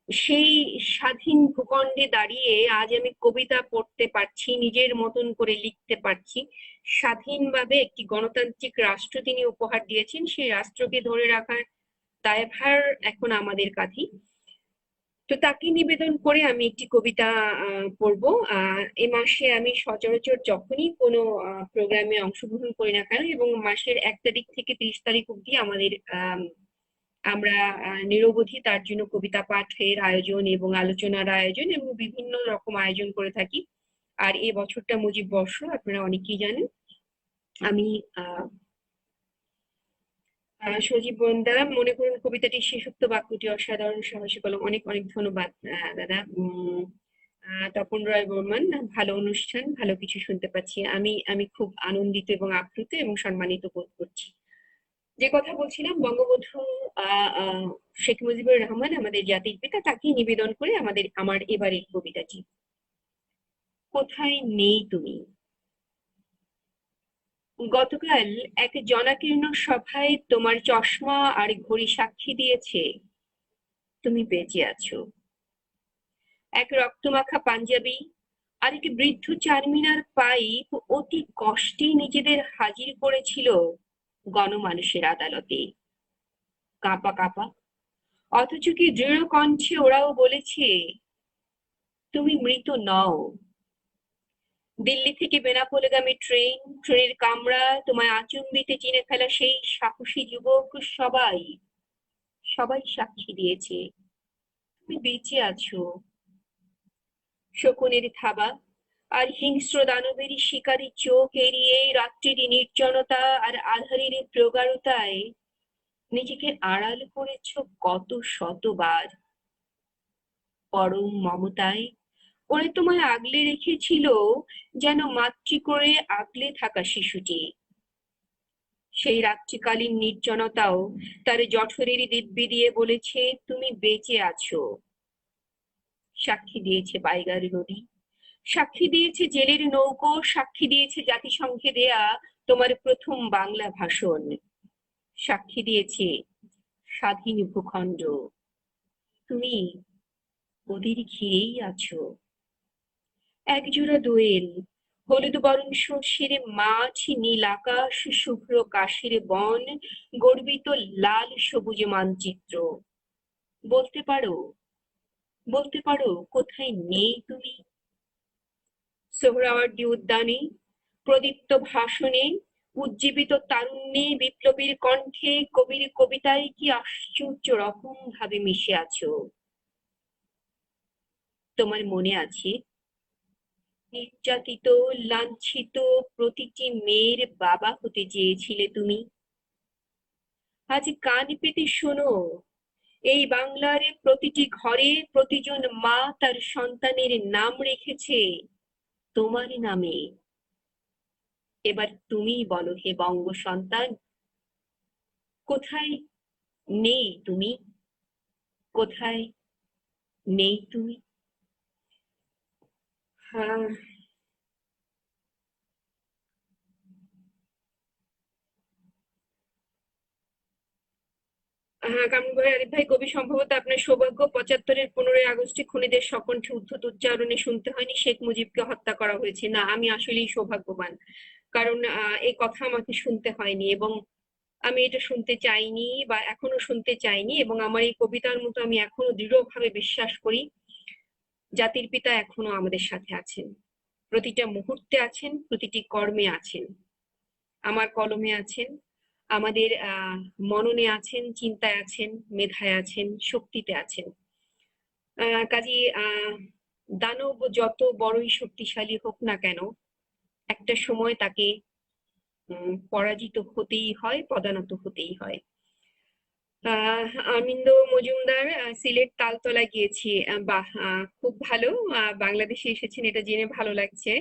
[SPEAKER 1] সেই স্বাধীন ভূখণ্ডে দাঁড়িয়ে আজ আমি কবিতা পড়তে পারছি, নিজের মতন করে লিখতে পারছি, স্বাধীনভাবে একটি গণতান্ত্রিক রাষ্ট্র তিনি উপহার দিয়েছেন। সেই রাষ্ট্রকে ধরে রাখার দায়ভার এখন আমাদের কাঁধে। তো তাকে নিবেদন করে আমি একটি কবিতা পড়বো। এ মাসে আমি সচরাচর যখনই কোনো প্রোগ্রামে অংশগ্রহণ করি না কেন, এবং মাসের 1 তারিখ থেকে 30 তারিখ অব্দি আমাদের আমরা নিরবধি তার জন্য কবিতা পাঠের আয়োজন এবং আলোচনার আয়োজন এবং বিভিন্ন রকম আয়োজন করে থাকি। আর এই বছরটা মুজিব বর্ষ, আপনারা অনেকেই জানেন। আমি সজীব বন্দা, মনে করুন কবিতাটির শেষোক্ত বাক্যটি অসাধারণ, সাহসী কলম। অনেক অনেক ধন্যবাদ দাদা। তপন রায় বর্মন, ভালো অনুষ্ঠান, ভালো কিছু শুনতে পাচ্ছি। আমি আমি খুব আনন্দিত এবং আপ্লুত এবং সম্মানিত বোধ করছি। যে কথা বলছিলাম, বঙ্গবন্ধু শেখ মুজিবুর রহমান আমাদের জাতির পিতা, তাকে নিবেদন করে আমার এবারের কবিতাটি। কোথায় নেই তুমি। গতকাল এক জনাকীর্ণ সভায় তোমার চশমা আর ঘড়ি সাক্ষী দিয়েছে তুমি বেঁচে আছো। এক রক্তমাখা পাঞ্জাবি আর এক বৃদ্ধ চারমিনার পাইপ অতি কষ্টে নিজেদের হাজির করেছিল গণমানুষের আদালতে, কাঁপা কাঁপা। অথচ কি দৃঢ় কণ্ঠে ওরাও বলেছে তুমি মৃত নও। দিল্লি থেকে বেনাপোলগামী ট্রেনের কামরা, তোমায় আচম্বিতে চিনে ফেলা সেই সাহসী যুবক, সবাই সবাই সাক্ষী দিয়েছে তুমি বেঁচে আছো। শকুনের থাবা আর হিংস্র দানবেরই শিকারী চোখ এড়িয়ে রাত্রির নির্জনতা আর আধারের প্রগাঢ়তায় নিজেকে আড়াল করেছ কত শতবার। পরম মমতায় ওরে তোমায় আগলে রেখেছিল, যেন মাতৃ করে আগলে থাকা শিশুটি। সেই রাত্রিকালীন নির্জনতাও তার জঠরের দিব্যি দিয়ে বলেছে তুমি বেঁচে আছো। সাক্ষী দিয়েছে বাইগার নদী, সাক্ষী দিয়েছে জেলের নৌকো, সাক্ষী দিয়েছে জাতিসংঘে দেয়া তোমার প্রথম বাংলা ভাষণ, সাক্ষী দিয়েছে স্বাধীন ভূখণ্ড। তুমি ওদের ঘিরেই আছো। একজোড়া দোয়েল, হলুদ বরণ সর্ষের মাঠ, নীল আকাশ, শুভ্র কাশের বন, গর্বিত লাল সবুজ মানচিত্র। বলতে পারো, বলতে পারো কোথায় নেই তুমি। সোহরাওয়ার্দী উদ্যানে, প্রদীপ্ত ভাষণে, উজ্জীবিত তারুণ্যে, বিপ্লবীর কণ্ঠে, কবির কবিতায় কি আশ্চর্য রকম ভাবে মিশে আছো। তোমার মনে আছে নির্যাতিত, লাঞ্ছিত প্রতিটি মেয়ের বাবা হতে চেয়েছিলে তুমি। আজ কান পেতে শোনো, এই বাংলার প্রতিটি ঘরে প্রতিজন মা তার সন্তানের নাম রেখেছে
[SPEAKER 2] তোমার নামে। এবার তুমিই বলো হে বঙ্গ সন্তান, কোথায় নেই তুমি, কোথায় নেই তুমি?
[SPEAKER 1] হ্যাঁ, হ্যাঁ, কামরুল ভাই, আরিফ ভাই, কবি সম্ভবত আপনার সৌভাগ্য 75-এর 15ই আগস্টে খুনিদের সকণ্ঠে উদ্ধত উচ্চারণে শুনতে হয়নি শেখ মুজিবকে হত্যা করা হয়েছে। না, আমি আসলেই সৌভাগ্যবান, কারণ এই কথা আমাকে শুনতে হয়নি, এবং আমি এটা শুনতে চাইনি বা এখনো শুনতে চাইনি। এবং আমার এই কবিতার মতো আমি এখনো দৃঢ়ভাবে বিশ্বাস করি, জাতির পিতা এখনো আমাদের সাথে আছেন, প্রতিটা মুহূর্তে আছেন, প্রতিটি কর্মে আছেন, আমার কলমে আছেন, আমাদের মননে আছেন, চিন্তায় আছেন, মেধায় আছেন, শক্তিতে আছেন। কাজী দানব যত বড়ই শক্তিশালী হোক না কেন, একটা সময় তাকে পরাজিত হতেই হয়, পদানত হতেই হয়। আমিন্দ মজুমদার, সিলেট তালতলা গিয়েছি। বাহ, খুব ভালো। বাংলাদেশে এসেছেন এটা জেনে ভালো লাগছে।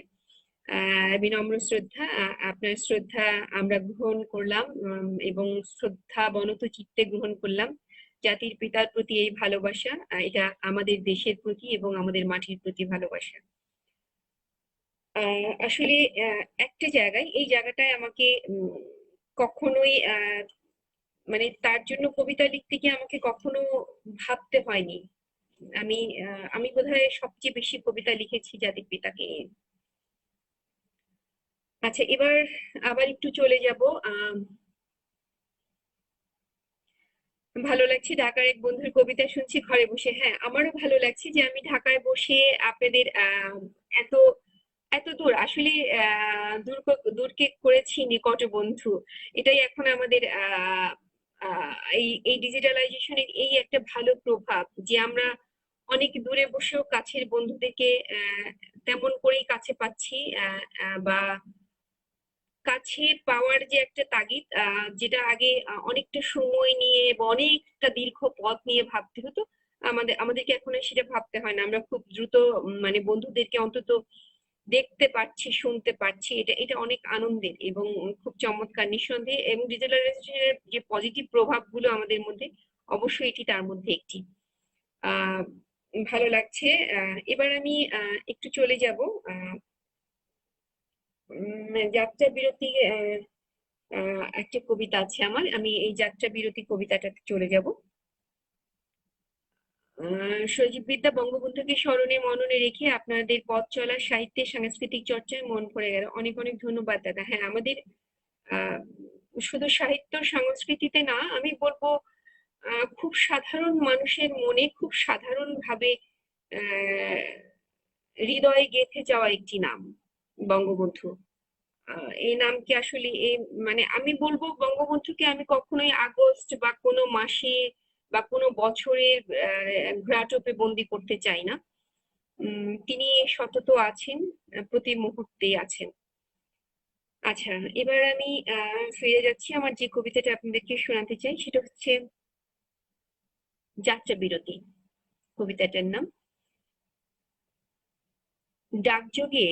[SPEAKER 1] বিনম্র শ্রদ্ধা, আপনার শ্রদ্ধা আমরা গ্রহণ করলাম, এবং শ্রদ্ধা বনত চিত্তে গ্রহণ করলাম। জাতির পিতার প্রতি এই ভালোবাসা, এটা আমাদের দেশের প্রতি এবং আমাদের মাটির প্রতি ভালোবাসা। আসলে একটা জায়গায়, এই জায়গাটায় আমাকে কখনোই মানে তার জন্য কবিতা লিখতে গিয়ে আমাকে কখনো ভাবতে হয়নি। আমি আমি বোধহয় সবচেয়ে বেশি কবিতা লিখেছি জাতির পিতাকে নিয়ে। আচ্ছা, এবার আবার একটু চলে যাব। ভালো লাগছে, ঢাকার এক বন্ধুর কবিতা শুনছি ঘরে বসে। হ্যাঁ, আমারও ভালো লাগছে যে আমি ঢাকায় বসে আপনাদের এত এত দূর আসলে দূরকে করেছি নিকট বন্ধু। এটাই এখন আমাদের এই ডিজিটালাইজেশনের এই একটা ভালো প্রভাব, যে আমরা অনেক দূরে বসেও কাছের বন্ধুদেরকে তেমন করেই কাছে পাচ্ছি, বা কাছে পাওয়ার যে একটা তাগিদ, যেটা আগে অনেকটা সময় নিয়ে বা অনেকটা দীর্ঘ পথ নিয়ে ভাবতে হতো, আমাদেরকে এখন আর সেটা ভাবতে হয় না। আমরা খুব দ্রুত মানে বন্ধুদেরকে অন্তত দেখতে পাচ্ছি, শুনতে পাচ্ছি। এটা এটা অনেক আনন্দের এবং খুব চমৎকার, নিঃসন্দেহে। এবং ডিজিটালাইজেশনের যে পজিটিভ প্রভাবগুলো আমাদের মধ্যে, অবশ্যই এটি তার মধ্যে একটি। আহ ভালো লাগছে। এবার আমি একটু চলে যাব যাত্রা বিরতি। একটা কবিতা আছে আমার, আমি এই যাত্রা বিরতি কবিতাটাতে চলে যাব। সজীব বিদ্যা বঙ্গবন্ধুকে স্মরণে মননে রেখে আপনাদের পথ চলা সাহিত্যে সাংস্কৃতিক চর্চায় মন ভরে গেল। অনেক অনেক ধন্যবাদ দাদা। হ্যাঁ, আমাদের আহ শুধু সাহিত্য সংস্কৃতিতে না, আমি বলবো খুব সাধারণ মানুষের মনে খুব সাধারণ ভাবে আহ হৃদয়ে গেঁথে যাওয়া একটি নাম, বঙ্গবন্ধু। এই নামকে আসলে মানে আমি বলবো, বঙ্গবন্ধুকে আমি কখনোই আগস্ট বা কোনো মাসে বা কোনো বছরের ঘোরাটোপে বন্দি করতে চাই না। তিনি সতত আছেন, প্রতি মুহূর্তেই আছেন। আচ্ছা, এবার আমি ফিরে যাচ্ছি, আমার যে কবিতাটা আপনাদেরকে শোনাতে চাই সেটা হচ্ছে যাত্রা বিরতি। কবিতাটার নাম। ডাকযোগে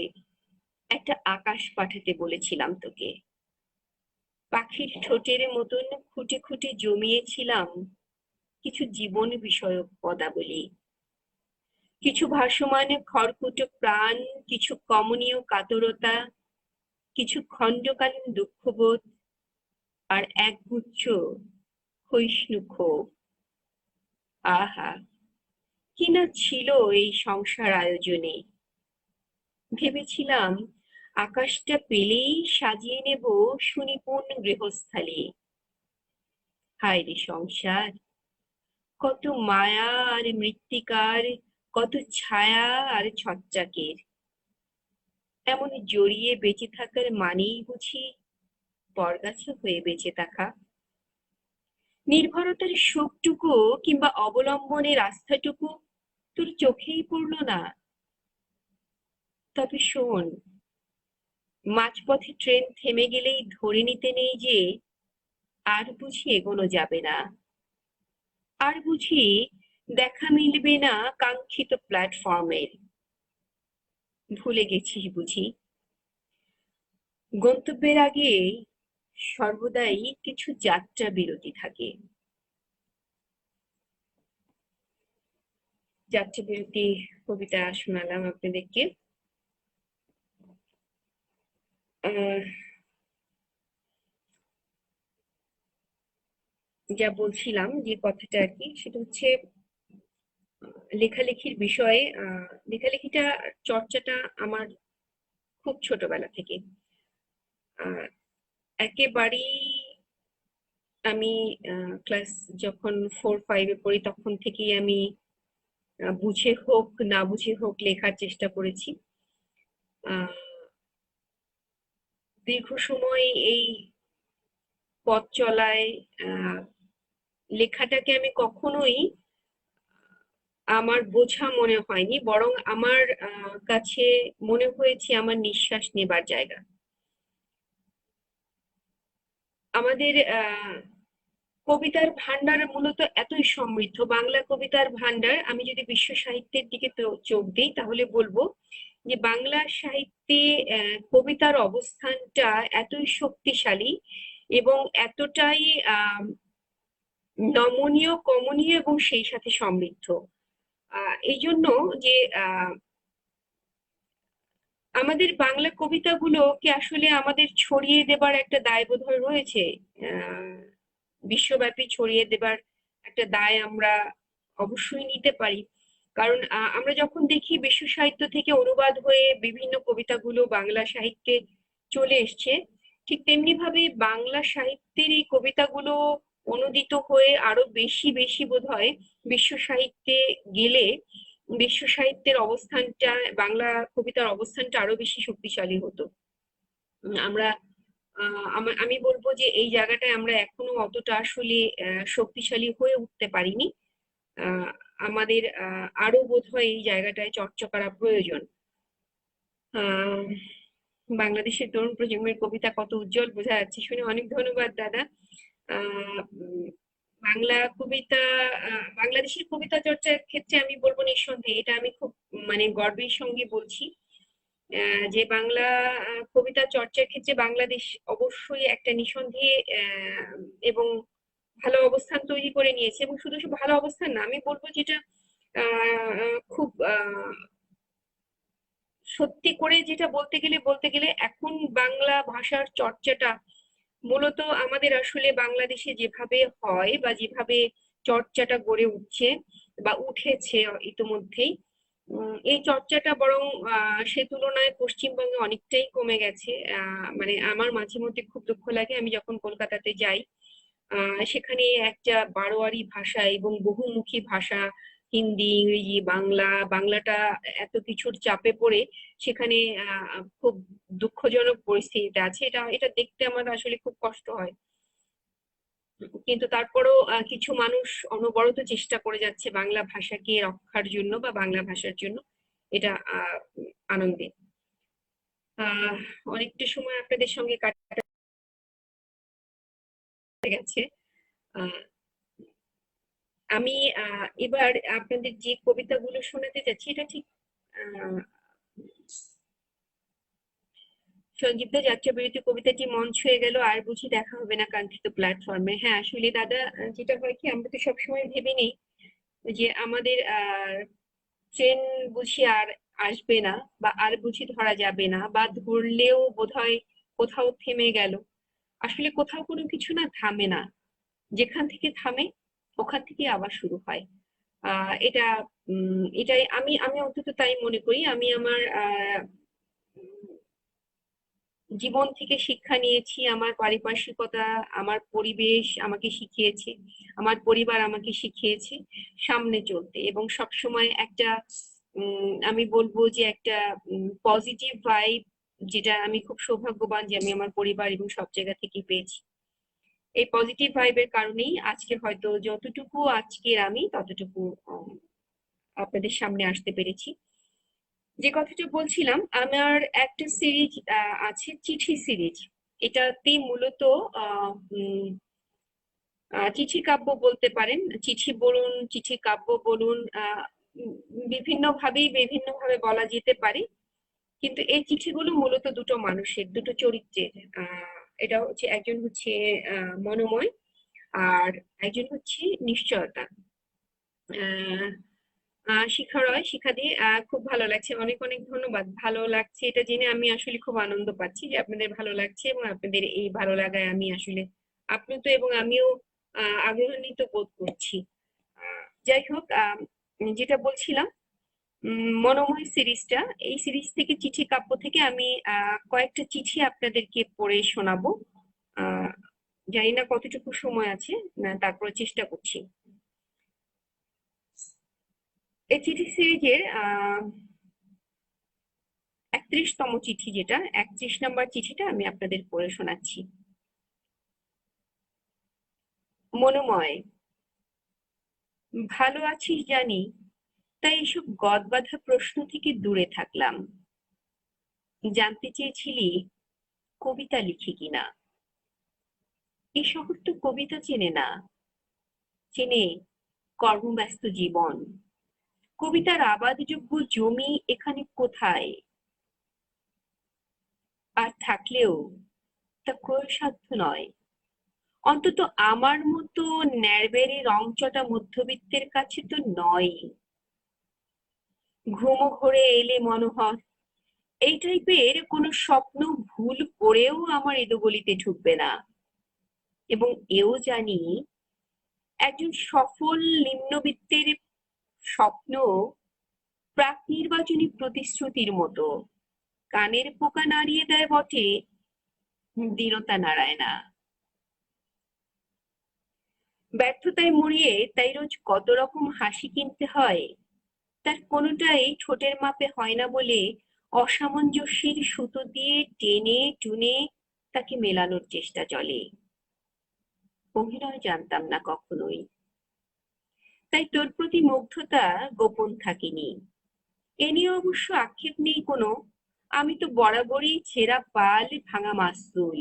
[SPEAKER 1] একটা আকাশ পাঠাতে বলেছিলাম তোকে, পাখির ঠোঁটের মতন খুঁটে খুঁটে জমিয়েছিলাম কিছু জীবন বিষয়ক পদাবলী, কিছু ভাসমান খড়কুটো প্রাণ, কিছু কমনীয় কাতরতা, কিছু খণ্ডকালীন দুঃখবোধ, আর একগুচ্ছ ক্ষয়িষ্ণু ক্ষোভ। আহা, কি না ছিল এই সংসার আয়োজনে! ভেবেছিলাম আকাশটা পেলেই সাজিয়ে নেব সুনিপুণ গৃহস্থালি। হায় রে সংসার, কত মায়া আর মৃত্তিকার, কত ছায়া আর ছত্রাকের! এমন জড়িয়ে বেঁচে থাকার মানেই বুঝি বরগাছা হয়ে বেঁচে থাকা? নির্ভরতার সুখটুকু কিংবা অবলম্বনের আস্থাটুকু তোর চোখেই পড়লো না? তবে শোন, মাঝপথে ট্রেন থেমে গেলেই ধরে নিতে নেই যে আর বুঝি এগোনো যাবে না, আর বুঝি দেখা মিলবে না কাঙ্ক্ষিত প্ল্যাটফর্মের।
[SPEAKER 2] ভুলে গেছিস বুঝি? গন্তব্যের আগে সর্বদাই কিছু যাত্রা বিরতি থাকে। যাত্রা বিরতি কবিতা শোনালাম আপনাদেরকে। আহ যা বলছিলাম যে কথাটা আর কি, সেটা হচ্ছে লেখালেখির বিষয়ে। লেখালেখিটা চর্চাটা আমার খুব ছোটবেলা থেকে। আহ একেবারেই আমি ক্লাস যখন 4-5-এ পড়ি তখন থেকেই আমি বুঝে হোক না বুঝে হোক লেখার চেষ্টা করেছি। আহ দীর্ঘ সময় এই পথ চলায় আহ লেখাটাকে আমি কখনোই আমার বোঝা মনে হয়নি, বরং আমার কাছে মনে হয়েছে আমার নিঃশ্বাস নেবার জায়গা। আমাদের কবিতার ভান্ডার মূলত এতই সমৃদ্ধ, বাংলা কবিতার ভান্ডার। আমি যদি বিশ্ব সাহিত্যের দিকে চোখ দিই তাহলে বলবো যে বাংলা সাহিত্যে কবিতার অবস্থানটা এতই শক্তিশালী এবং এতটাই নমনীয়, কমনীয় এবং সেই সাথে সমৃদ্ধ। এই জন্য যে আমাদের বাংলা কবিতাগুলোকে আসলে আমাদের ছড়িয়ে দেবার একটা দায়বোধ রয়েছে। আহ বিশ্বব্যাপী ছড়িয়ে দেবার একটা দায় আমরা অবশ্যই নিতে পারি। কারণ আমরা যখন দেখি বিশ্ব সাহিত্য থেকে অনুবাদ হয়ে বিভিন্ন কবিতাগুলো বাংলা সাহিত্যে চলে এসছে, ঠিক তেমনি ভাবে বাংলা সাহিত্যের এই কবিতাগুলো অনুদিত হয়ে আরো বেশি বেশি বোধহয় বিশ্ব সাহিত্যে গেলে বিশ্ব সাহিত্যের অবস্থানটা, বাংলা কবিতার অবস্থানটা আরো বেশি শক্তিশালী হতো। আমরা আমি বলবো যে এই জায়গাটায় আমরা এখনো অতটা আসলে শক্তিশালী হয়ে উঠতে পারিনি। আহ, আমাদের আরো বোধহয় এই জায়গাটায় চর্চা করা প্রয়োজন। আহ বাংলাদেশের তরুণ প্রজন্মের কবিতা কত উজ্জ্বল বোঝা যাচ্ছে শুনে অনেক ধন্যবাদ দাদা। আহ উম, বাংলা কবিতা, বাংলাদেশের কবিতা চর্চার ক্ষেত্রে আমি বলবো নিঃসন্দেহে, এটা আমি খুব মানে গর্বের সঙ্গে বলছি যে বাংলা কবিতা চর্চার ক্ষেত্রে বাংলাদেশ অবশ্যই একটা নিঃসন্দেহে এবং ভালো অবস্থান তৈরি করে নিয়েছে। এবং শুধু শুধু ভালো অবস্থান না, আমি বলবো যেটা খুব সত্যি করে যেটা বলতে গেলে এখন বাংলা ভাষার চর্চাটা মূলত আমাদের আসলে বাংলাদেশে যেভাবে হয় বা যেভাবে চর্চাটা গড়ে উঠছে বা উঠেছে ইতোমধ্যেই, এই চর্চাটা বরং সে তুলনায় পশ্চিমবঙ্গে অনেকটাই কমে গেছে। মানে আমার মাঝে মধ্যে খুব দুঃখ লাগে, আমি যখন কলকাতাতে যাই সেখানে একটা বারোয়ারি ভাষা এবং বহুমুখী ভাষা, হিন্দি, ইংরেজি, বাংলা, বাংলাটা এত কিছুর চাপে পড়ে সেখানে খুব দুঃখজনক পরিস্থিতিতে আছে। এটা এটা দেখতে আমার আসলে খুব কষ্ট হয়। কিন্তু তারপরও কিছু মানুষ অনবরত চেষ্টা করে যাচ্ছে বাংলা ভাষাকে রক্ষার জন্য বা বাংলা ভাষার জন্য। এটা আনন্দের। আহ অনেকটা সময় আপনাদের সঙ্গে কাটতে গেছে। আহ আমি এবার আপনাদের যে কবিতাগুলো শোনাতে যাচ্ছি, এটা ঠিক আহ সঞ্জীবদা যাত্রা বিরতি কবিতাটি মন ছুঁয়ে গেল, আর বুঝি দেখা হবে না কাঙ্ক্ষিত প্ল্যাটফর্মে। হ্যাঁ আসলে দাদা, যেটা হয় কি, আমরা তো সবসময় ভেবে নিই যে আমাদের ট্রেন বুঝি আর আসবে না, বা আর বুঝি ধরা যাবে না, বা ধরলেও বোধহয় কোথাও থেমে গেল। আসলে কোথাও কোনো কিছু না থামে না, যেখান থেকে থামে ওখান থেকে আবার শুরু হয়। এটা এটাই আমি আমি অন্তত তাই মনে করি। আমি আমার জীবন থেকে শিক্ষা নিয়েছি, আমার পারিপার্শ্বিকতা, আমার পরিবেশ আমাকে শিখিয়েছে, আমার পরিবার আমাকে শিখিয়েছে সামনে চলতে এবং সবসময় একটা আমি বলবো যে একটা পজিটিভ ভাইব, যেটা আমি খুব সৌভাগ্যবান যে আমি আমার পরিবার এবং সব জায়গা থেকে পেয়েছি। এই পজিটিভ ভাইবের কারণেই আজকে হয়তো যতটুকু আজকের আমি ততটুকু আপনাদের সামনে আসতে পেরেছি। যে কথাটা বলছিলাম, আমার একটা সিরিজ আছে, চিঠি সিরিজ। এটাতে মূলত আহ উম, চিঠি কাব্য বলতে পারেন, চিঠি বলুন, চিঠি কাব্য বলুন, বিভিন্ন ভাবে বলা যেতে পারে। কিন্তু এই চিঠিগুলো মূলত দুটো মানুষের, দুটো চরিত্রের। এটা হচ্ছে, একজন হচ্ছে মনোময়, আর একজন হচ্ছে নিশ্চয়তা। আহ শিখা রয়, শিখা দিয়ে খুব ভালো লাগছে, অনেক অনেক ধন্যবাদ। ভালো লাগছে এটা জেনে আমি আসলে খুব আনন্দ পাচ্ছি যে আপনাদের ভালো লাগছে, এবং আপনাদের এই ভালো লাগায় আমি আসলে আপ্লুত এবং আমিও আগ্রহান্বিত বোধ করছি। যাই হোক, যেটা বলছিলাম, মনোময় সিরিজটা, এই সিরিজ থেকে চিঠি কাব্য থেকে আমি কয়েকটা চিঠি আপনাদেরকে পড়ে শোনাবো। আহ জানি না কতটুকু সময় আছে, তারপরে চেষ্টা করছি। এই চিঠি সিরিজের 31তম চিঠি, যেটা 31 নম্বর চিঠিটা আমি আপনাদের পড়ে শোনাচ্ছি। মনোময়, ভালো আছিস জানি, তাই এসব গদবাঁধা প্রশ্ন থেকে দূরে থাকলাম। জানতে চেয়েছিলি কবিতা লিখি কিনা। এই শহর তো কবিতা চেনে না, চেনে কর্মব্যস্ত জীবন। কবিতার আবাদযোগ্য জমি এখানে কোথায়? আর থাকলেও তা ক্রয়সাধ্য নয়, অন্তত আমার মতো ন্যাড়বেড়ে রংচটা মধ্যবিত্তের কাছে তো নয়। ঘুমো ঘোরে মনোহর, এই টাইপের কোনো স্বপ্ন ভুল করেও আমার এদোগলিতে ঢুকবে না। এবং এও জানি, একজন সফল নিম্নবিত্তের স্বপ্ন প্রাক নির্বাচনী প্রতিশ্রুতির মতো, কানের পোকা নাড়িয়ে দেয় বটে, দৃঢ়তা নাড়ায় না। ব্যর্থতায় মরিয়ে তাই রোজ কত রকম হাসি কিনতে হয়, তার কোনোটাই ঠোঁটের মাপে হয় না বলে অসামঞ্জস্যের সুতো দিয়ে টেনে টুনে তাকে মেলানোর চেষ্টা চলে। অভিনয় জানতাম না কখনোই, তাই তোর প্রতি মুগ্ধতা গোপন থাকেনি। এ নিয়ে অবশ্য আক্ষেপ নেই কোনো, আমি তো বরাবরই ছেঁড়া পাল ভাঙা মাসুল।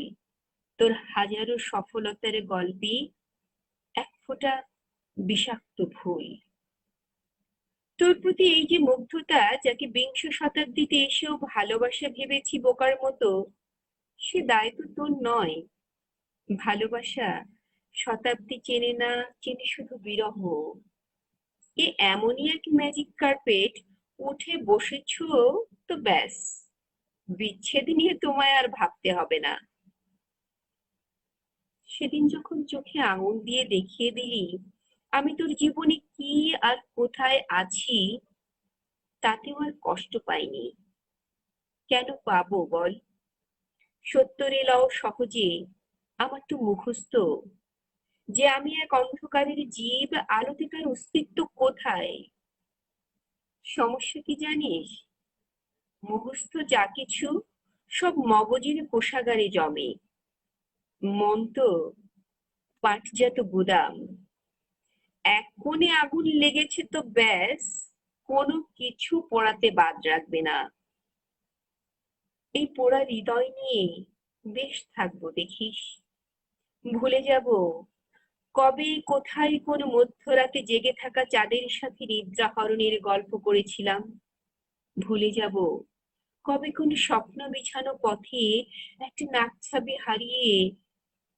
[SPEAKER 2] তোর হাজারো সফলতার গল্পে এক ফোঁটা বিষাক্ত ভুল। তোর প্রতি এই যে মুগ্ধতা, যাকে বিংশ শতাব্দীতে এসেও ভালোবাসা ভেবেছি বোকার মতো, সে দায় তো তোর নয়। ভালোবাসা শতাব্দী চেনে না, চেনে শুধু বিরহ। এ এমনই এক ম্যাজিক কার্পেট, উঠে বসেছো তো ব্যাস, বিচ্ছেদ নিয়ে তোমায় আর ভাবতে হবে না। সেদিন যখন চোখে আঙুল দিয়ে দেখিয়ে দিলি আমি তোর জীবনে কি আর কোথায় আছি, তাতেও আর কষ্ট পাইনি। কেন পাবো বল? সত্তর এলাও সহজে, আমার তো মুখস্থ যে আমি এক অন্ধকারের জীব, আলোতে তার অস্তিত্ব কোথায়। সমস্যা কি জানিস? মুখস্থ যা কিছু সব মগজের কোষাগারে জমে। মন তো পাটজাত গুদাম, এক কোণে আগুন লেগেছে তো ব্যাস, কোনো কিছু পোড়াতে বাদ রাখবে না। এই পোড়া হৃদয় নিয়ে বেশ থাকবো দেখিস। ভুলে যাব কবে কোথায় কোন মধ্যরাতে জেগে থাকা চাঁদের সাথে নিদ্রা হরণের গল্প করেছিলাম। ভুলে যাব কবে কোন স্বপ্ন বিছানো পথে একটা নাকছাবি হারিয়ে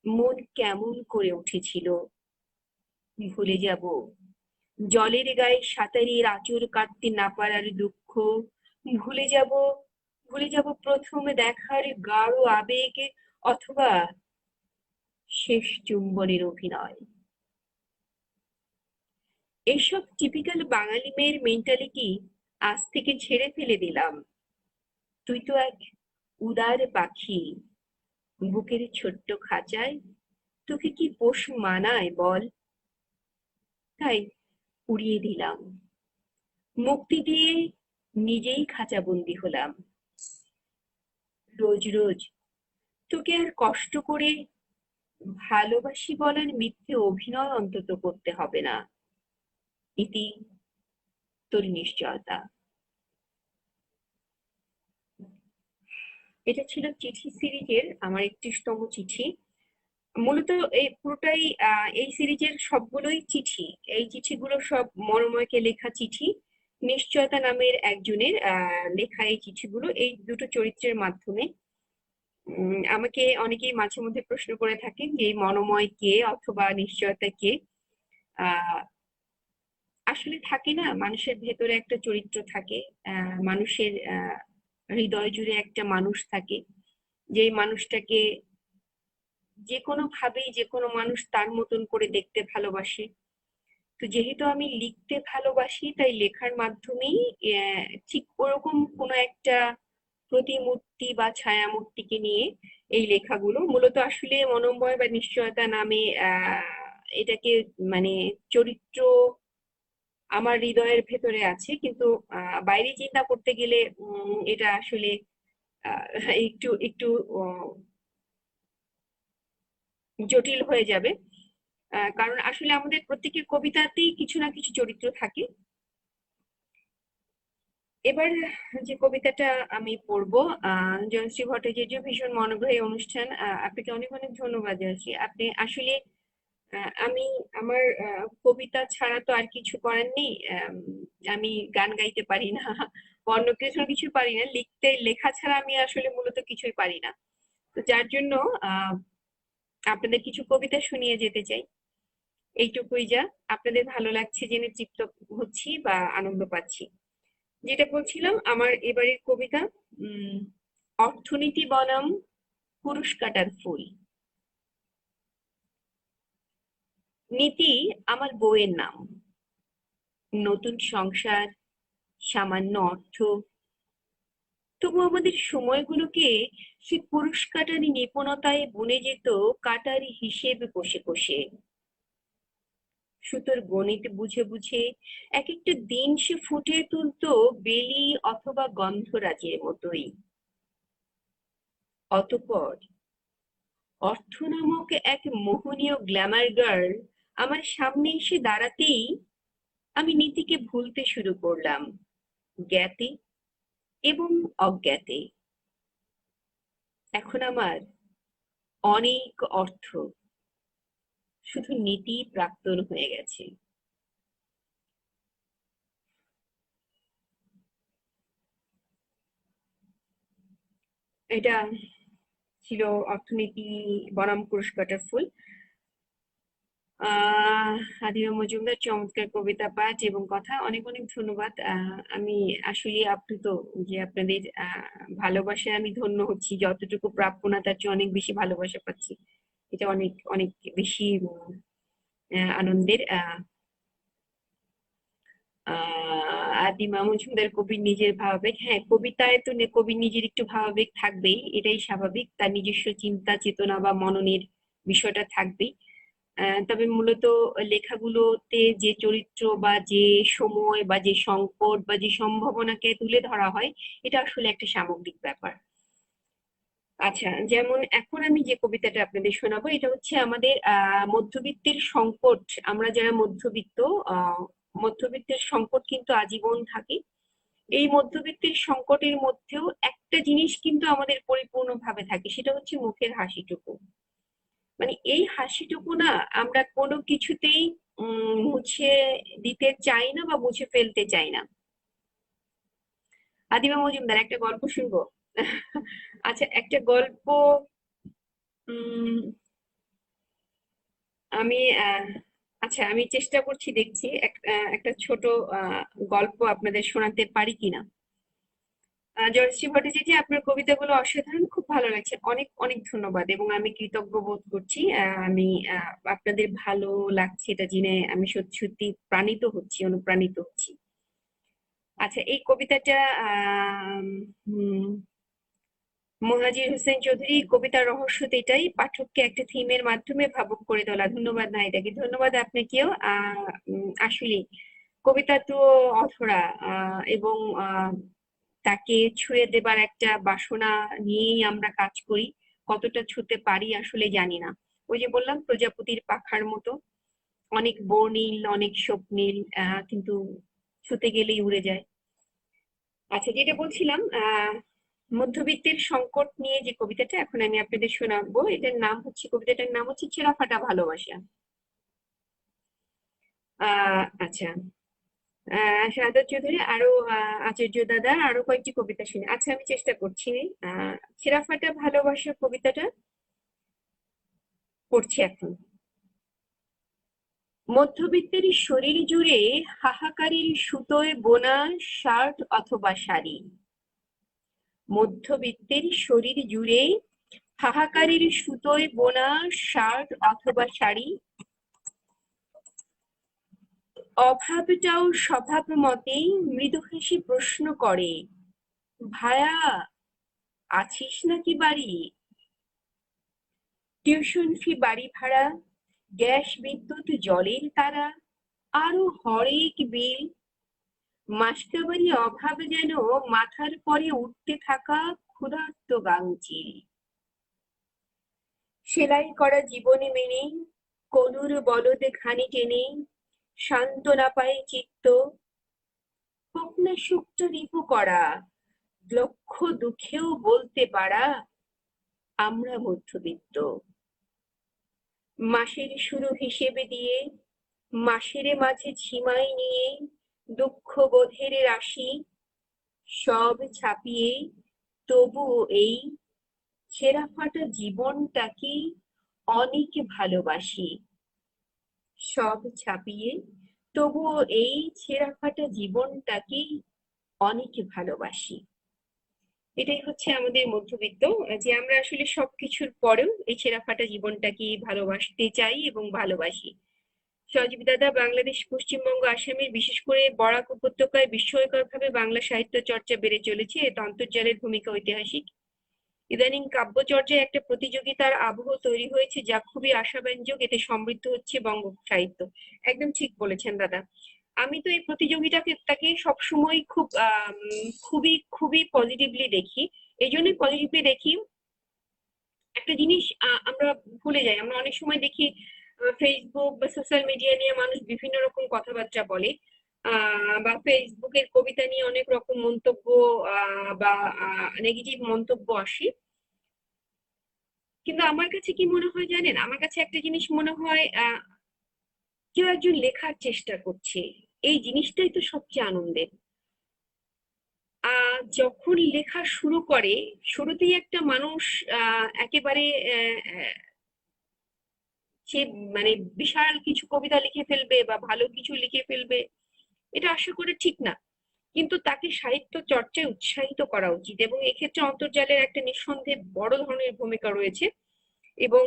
[SPEAKER 2] মন কেমন করে উঠেছিল। ভুলে যাব জলের গায়ে সাঁতারের আঁচড় কাটতে না পারার দুঃখ। ভুলে যাব, ভুলে যাব প্রথম দেখার গাঢ় আবেগ, অথবা শেষ চুম্বনের অভিনয়। এইসব টিপিক্যাল বাঙালি মেয়ের মেন্টালিটি আজ থেকে ঝেড়ে ফেলে দিলাম। তুই তো এক উদার পাখি, বুকের ছোট্ট খাঁচায় তোকে কি পোষ মানায় বল। তাই উড়িয়ে দিলাম, মুক্তি দিয়ে নিজেই খাঁচাবন্দি হলাম। রোজ রোজ তোকে আর কষ্ট করে ভালোবাসি বলার মিথ্যে অভিনয় অন্তত করতে হবে না। ইতি, তোর নিশ্চয়তা। এটা ছিল চিঠি সিরিজের আমার 31তম চিঠি। মূলত এই পুরোটাই এই সিরিজের সবগুলোই চিঠি। এই চিঠিগুলো সব মনোময়কে লেখা চিঠি, নিশ্চয়তা নামের একজনের লেখা এই চিঠিগুলো, এই দুটো চরিত্রের মাধ্যমে আমাকে অনেকেই মাঝে মধ্যে প্রশ্ন করে থাকেন যে এই মনোময় কে অথবা নিশ্চয়তা কে। আহ আসলে থাকে না, মানুষের ভেতরে একটা চরিত্র থাকে, মানুষের হৃদয় জুড়ে একটা মানুষ থাকে, যেই মানুষটাকে যে কোনো ভাবেই যে কোনো মানুষ তার মতন করে দেখতে ভালোবাসে। তো যেহেতু আমি লিখতে ভালোবাসি, তাই লেখার মাধ্যমেই ঠিক ওরকম কোনো একটা প্রতিমূর্তি বা ছায়ামূর্তিকে নিয়ে এই লেখাগুলো মূলত আসলে মনোময় বা নিশ্চয়তা নামে এটাকে মানে চরিত্র আমার হৃদয়ের ভেতরে আছে, কিন্তু বাইরে চিন্তা করতে গেলে এটা আসলে একটু একটু জটিল হয়ে যাবে। কারণ আসলে আমাদের প্রত্যেকের কবিতাতেই কিছু না কিছু চরিত্র থাকে। এবার যে কবিতাটা আমি পড়বো, জয়শ্রী ভট্টাচার্য, ভীষণ মনোগ্রাহী অনুষ্ঠান। আপনাকে অনেক অনেক ধন্যবাদ জয়শ্রী, আপনি আসলে আমি আমার কবিতা ছাড়া তো আর কিছু করার নেই। আমি গান গাইতে পারি না বা অন্য কিছু পারি না, লেখা ছাড়া আমি আসলে মূলত কিছুই পারি না। তো যার জন্য আহ আপনাদের কিছু কবিতা শুনিয়ে যেতে চাই, এইটুকুই যা। আপনাদের ভালো লাগছে জেনে তৃপ্ত হচ্ছি বা আনন্দ পাচ্ছি। যেটা বলছিলাম, আমার এবারের কবিতা উম অর্থনীতি বনাম কুরুশ কাটার ফুল। নীতি আমার বউয়ের নাম, নতুন সংসার, সামান্য অর্থ, তবু আমাদের সময়গুলোকে সে কুরুশ কাটারি নিপুণতায় বুনে যেত কাটারি হিসেবে বসে বসে। সুতোর গণিত বুঝে বুঝে এক একটা দিন সে ফুটিয়ে তুলতো বেলি অথবা গন্ধরাজের মতোই। অতঃপর অর্থ নামক এক মোহনীয় গ্ল্যামার গার্ল আমার সামনে এসে দাঁড়াতেই আমি নীতিকে ভুলতে শুরু করলাম, জ্ঞাতে এবং অজ্ঞাতে। এখন আমার অনেক অর্থ, শুধু নীতি প্রাক্তন হয়ে গেছে। এটা ছিল অর্থনীতি বনাম কুরুশ কাটার ফুল। আহ হাদিয়া মজুমদার, চমৎকার কবিতা পাঠ এবং কথা, অনেক অনেক ধন্যবাদ। আমি আসলে আপ্লুত যে আপনাদের ভালোবাসায় আমি ধন্য হচ্ছি, যতটুকু প্রাপ্য না তার চেয়ে অনেক বেশি ভালোবাসা পাচ্ছি। এটা অনেক অনেক বেশি আনন্দের। আদিমা মজুমদার, কবির নিজের ভাবাবেগ। হ্যাঁ, কবিতায় তো কবির নিজের একটু ভাবাবেগ থাকবেই, এটাই স্বাভাবিক, তার নিজস্ব চিন্তা চেতনা বা মননের বিষয়টা থাকবেই। তবে মূলত লেখাগুলোতে যে চরিত্র বা যে সময় বা যে সংকট বা যে সম্ভাবনাকে তুলে ধরা হয়, এটা আসলে একটা সামগ্রিক ব্যাপার। আচ্ছা, যেমন এখন আমি যে কবিতাটা আপনাদের শোনাবো, এটা হচ্ছে আমাদের মধ্যবিত্তের সংকট। আমরা যারা মধ্যবিত্ত, আহ মধ্যবিত্তের সংকট কিন্তু আজীবন থাকে। এই মধ্যবিত্তের সংকটের মধ্যেও একটা জিনিস কিন্তু আমাদের পরিপূর্ণভাবে থাকে, সেটা হচ্ছে মুখের হাসিটুকু। মানে এই হাসিটুকু না আমরা কোনো কিছুতেই মুছে দিতে চাই না বা মুছে ফেলতে চাই না। আদিবা মজুমদার, একটা গল্প শুনবো? আচ্ছা, একটা গল্প। উম আমি আচ্ছা, আমি চেষ্টা করছি, দেখছি একটা ছোট আহ, গল্প আপনাদের শোনাতে পারি কিনা। জয়শ্রী ভট্টাচার্য, আপনার কবিতাগুলো অসাধারণ, খুব ভালো লাগছে, অনেক অনেক ধন্যবাদ এবং আমি কৃতজ্ঞ বোধ করছি। আমি আপনাদের ভালো লাগছে এটা জেনে আমি সত্যি সত্যি প্রাণিত হচ্ছি, অনুপ্রাণিত হচ্ছি। আচ্ছা, এই কবিতাটা মুহাজির হোসেন চৌধুরী, কবিতার রহস্য তো এটাই, পাঠককে একটা থিমের মাধ্যমে ভাবুক করে তোলা। ধন্যবাদ নাহিদাকে, ধন্যবাদ আপনাকেও। আসলে কবিতা তো অধরা, এবং তাকে ছুঁয়ে দেবার একটা বাসনা নিয়েই আমরা কাজ করি। কতটা ছুঁতে পারি আসলে জানি না। ওই যে বললাম, প্রজাপতির পাখার মতো, অনেক বর্ণিল, অনেক স্বপ্নিল, কিন্তু ছুঁতে গেলেই উড়ে যায়। আচ্ছা, যেটা বলছিলাম, মধ্যবিত্তের সংকট নিয়ে যে কবিতাটা এখন আমি আপনাদের শোনাবো, কবিতাটার নাম হচ্ছে ছেঁড়া ফাটা ভালোবাসা। আচ্ছা, শাহাদাত চৌধুরী আরো আচার্য দাদা আরো কয়েকটি কবিতা শুনি। আচ্ছা, আমি চেষ্টা করছি। ছেঁড়া ফাটা ভালোবাসার কবিতাটা পড়ছি এখন। মধ্যবিত্তের শরীর জুড়ে হাহাকারের সুতোয় বোনা শার্ট অথবা শাড়ি। মধ্যবিত্তের শরীর জুড়ে হাহাকারের সুতোয় বোনা শার্ট অথবা শাড়ি। অভাবটাও স্বভাব মতেই মৃদু হেসে প্রশ্ন করে, ভায়া আছিস নাকি বাড়ি? টিউশন ফি, বাড়ি ভাড়া, গ্যাস বিদ্যুৎ জলের তারা, আরো হরেক বিল, মাসকাবারি অভাব যেন মাথার পরে উঠতে থাকা ক্ষুধার্ত গাঙচিল। সেলাই করা জীবনে মেনে কলুর বলদ ঘানি টেনে সান্ত্বনা পায় চিত্ত, হোক না সুখটা রিপু করা, লক্ষ দুঃখেও বলতে পারা আমরা মধ্যবিত্ত। মাসের শুরু হিসেবে দিয়ে মাসের মাঝে ঝিমাই নিয়ে দুঃখ বোধের রাশি সব ছাপিয়ে তবুও এই ছেঁড়া ফাটা জীবনটাকে অনেক ভালোবাসি। সব ছাপিয়ে তবুও এই ছেঁড়া ফাটা জীবনটাকেই অনেক ভালোবাসি। এটাই হচ্ছে আমাদের মধ্যবিত্ত, যে আমরা আসলে সবকিছুর পরেও এই ছেঁড়া ফাটা জীবনটাকে ভালোবাসতে চাই এবং ভালোবাসি। সজীব দাদা, বাংলাদেশ, পশ্চিমবঙ্গ, আসামের বিশেষ করে বরাক উপত্যকায় বিস্ময়করভাবে বাংলা সাহিত্য চর্চা বেড়ে চলেছে। এতে অন্তর্জালের ভূমিকা ঐতিহাসিক। ইদানিং কাব্যচর্যায় একটা প্রতিযোগিতার আবহ তৈরি হয়েছে, যা খুবই আশাব্যঞ্জক। এতে সমৃদ্ধ হচ্ছে বঙ্গ সাহিত্য। একদম ঠিক বলেছেন দাদা। আমি তো এই প্রতিযোগিতাকে সবসময় খুবই খুবই পজিটিভলি দেখি। এই জন্যই পজিটিভলি দেখি, একটা জিনিস আমরা ভুলে যাই। আমরা অনেক সময় দেখি ফেসবুক বা সোশ্যাল মিডিয়া নিয়ে মানুষ বিভিন্ন রকম কথাবার্তা বলে, বা ফেসবুকের কবিতা নিয়ে অনেক রকম মন্তব্য বা নেগেটিভ মন্তব্য আসে। কিন্তু আমার কাছে কি মনে হয় জানেন, আমার কাছে একটা জিনিস মনে হয়, কেউ একজন লেখার চেষ্টা করছে, এই জিনিসটাই তো সবচেয়ে আনন্দের। যখন লেখা শুরু করে, শুরুতেই একটা মানুষ একেবারে সে মানে বিশাল কিছু কবিতা লিখে ফেলবে বা ভালো কিছু লিখে ফেলবে, এটা আশা করি ঠিক না। কিন্তু তাকে সাহিত্য চর্চায় উৎসাহিত করা উচিত, এবং এক্ষেত্রে অন্তর্জালের একটা নিঃসন্দেহে বড় ধরনের ভূমিকা রয়েছে। এবং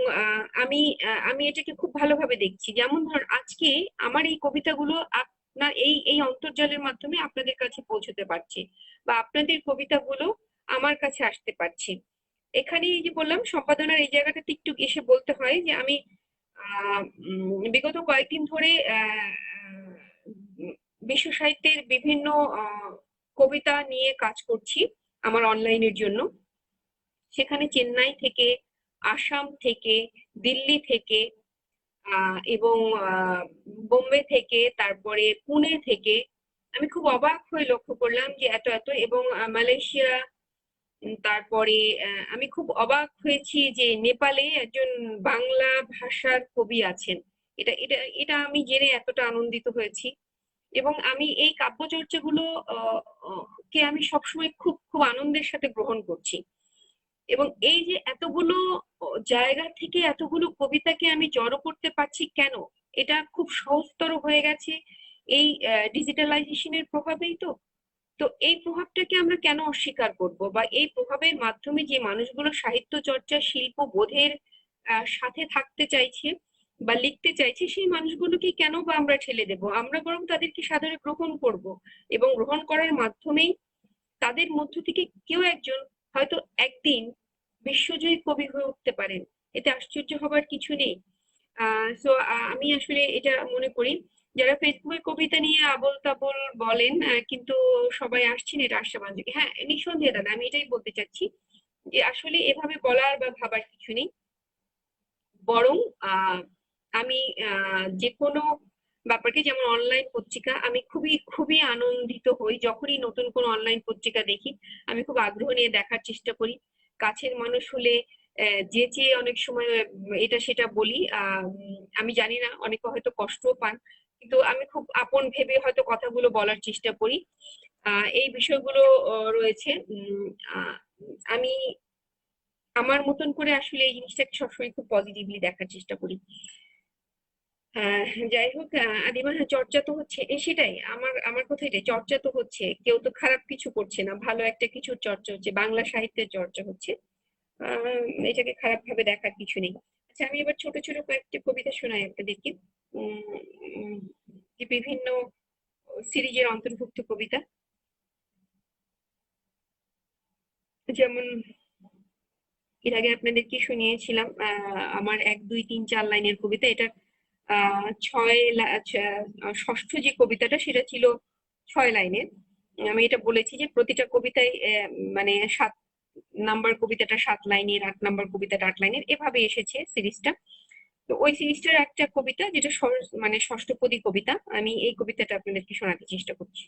[SPEAKER 2] আমি এটাকে খুব ভালোভাবে দেখছি। যেমন ধর, আজকে আমার এই কবিতাগুলো আপনার এই এই অন্তর্জালের মাধ্যমে আপনাদের কাছে পৌঁছতে পারছে, বা আপনাদের কবিতাগুলো আমার কাছে আসতে পারছে। এখানে এই যে বললাম, সম্পাদনার এই জায়গাটাতে একটু এসে বলতে হয় যে আমি বিগত কয়েকদিন ধরে বিশ্ব সাহিত্যের বিভিন্ন কবিতা নিয়ে কাজ করছি আমার অনলাইনের জন্য। সেখানে চেন্নাই থেকে, আসাম থেকে, দিল্লি থেকে, এবং বোম্বে থেকে, তারপরে পুনে থেকে, আমি খুব অবাক হয়ে লক্ষ্য করলাম যে এত এত, এবং মালয়েশিয়া, তারপরে আমি খুব অবাক হয়েছি যে নেপালে একজন বাংলা ভাষার কবি আছেন। এটা এটা এটা আমি জেনে এতটা আনন্দিত হয়েছি। এবং আমি এই কাব্যচর্চাগুলো আহ, কে আমি সবসময় খুব খুব আনন্দের সাথে গ্রহণ করছি। এবং এই যে এতগুলো জায়গা থেকে এতগুলো কবিতাকে আমি জড়ো করতে পারছি কেন, এটা খুব সহজতর হয়ে গেছে এই ডিজিটালাইজেশনের প্রভাবেই তো। তো এই প্রভাবটাকে আমরা কেন অস্বীকার করব, বা এই প্রভাবের মাধ্যমে যে মানুষগুলো সাহিত্য চর্চা, শিল্প বোধের সাথে থাকতে চাইছে বা লিখতে চাইছে, সেই মানুষগুলোকে কেন বা আমরা ঠেলে দেব? আমরা বরং তাদেরকে সাদরে গ্রহণ করব, এবং গ্রহণ করার মাধ্যমেই তাদের মধ্য থেকে কেউ একজন হয়তো একদিন বিশ্বজয়ী কবি হয়ে উঠতে পারেন। এতে আশ্চর্য হবার কিছু নেই। সো আমি আসলে এটা মনে করি, যারা ফেসবুকে কবিতা নিয়ে আবোল তাবোল বলেন, কিন্তু সবাই আসছেন, এটা আশাবাঞ্জক। হ্যাঁ, নিঃসন্দেহে দাদা, আমি এটাই বলতে চাচ্ছি যে আসলে এভাবে বলার বা ভাবার কিছু নেই। বরং আমি যে কোনো ব্যাপারকে, যেমন অনলাইন পত্রিকা, আমি খুবই খুবই আনন্দিত হই যখনই নতুন কোনো অনলাইন পত্রিকা দেখি। আমি খুব আগ্রহ নিয়ে দেখার চেষ্টা করি। কাছের মানুষ হলে চেয়ে অনেক সময় এটা সেটা বলি। আমি জানি না, অনেকে হয়তো কষ্টও পান, কিন্তু আমি খুব আপন ভেবে হয়তো কথাগুলো বলার চেষ্টা করি। এই বিষয়গুলো রয়েছে। আহ, আমি আমার মতন করে আসলে এই জিনিসটাকে সবসময় খুব পজিটিভলি দেখার চেষ্টা করি। আহ যাই হোক, আদিবা, হ্যাঁ, চর্চা তো হচ্ছে, সেটাই আমার আমার কথা এটাই, চর্চা তো হচ্ছে, কেউ তো খারাপ কিছু করছে না, ভালো একটা কিছুর চর্চা হচ্ছে, বাংলা সাহিত্যের চর্চা হচ্ছে। আহ এটাকে খারাপ ভাবে দেখার কিছু নেই। আচ্ছা, আমি এবার ছোট ছোট কয়েকটি কবিতা শোনাই আপনাদেরকে। উম উম, যে বিভিন্ন সিরিজের অন্তর্ভুক্ত কবিতা, যেমন এর আগে আপনাদেরকে শুনিয়েছিলাম আমার 1 2 3 4 লাইনের কবিতা। এটা ষষ্ঠ যে কবিতাটা সেটা ছিল 6 লাইনের। আমি এটা বলেছি যে প্রতিটা কবিতায় মানে 7 নাম্বার কবিতাটা 7 লাইনের, 8 নাম্বার কবিতাটা 8 লাইনের, এভাবে এসেছে সিরিজটা। তো ওই সিরিজটার একটা কবিতা যেটা মানে ষষ্ঠপদী কবিতা, আমি এই কবিতাটা আপনাদেরকে শোনাতে চেষ্টা করছি।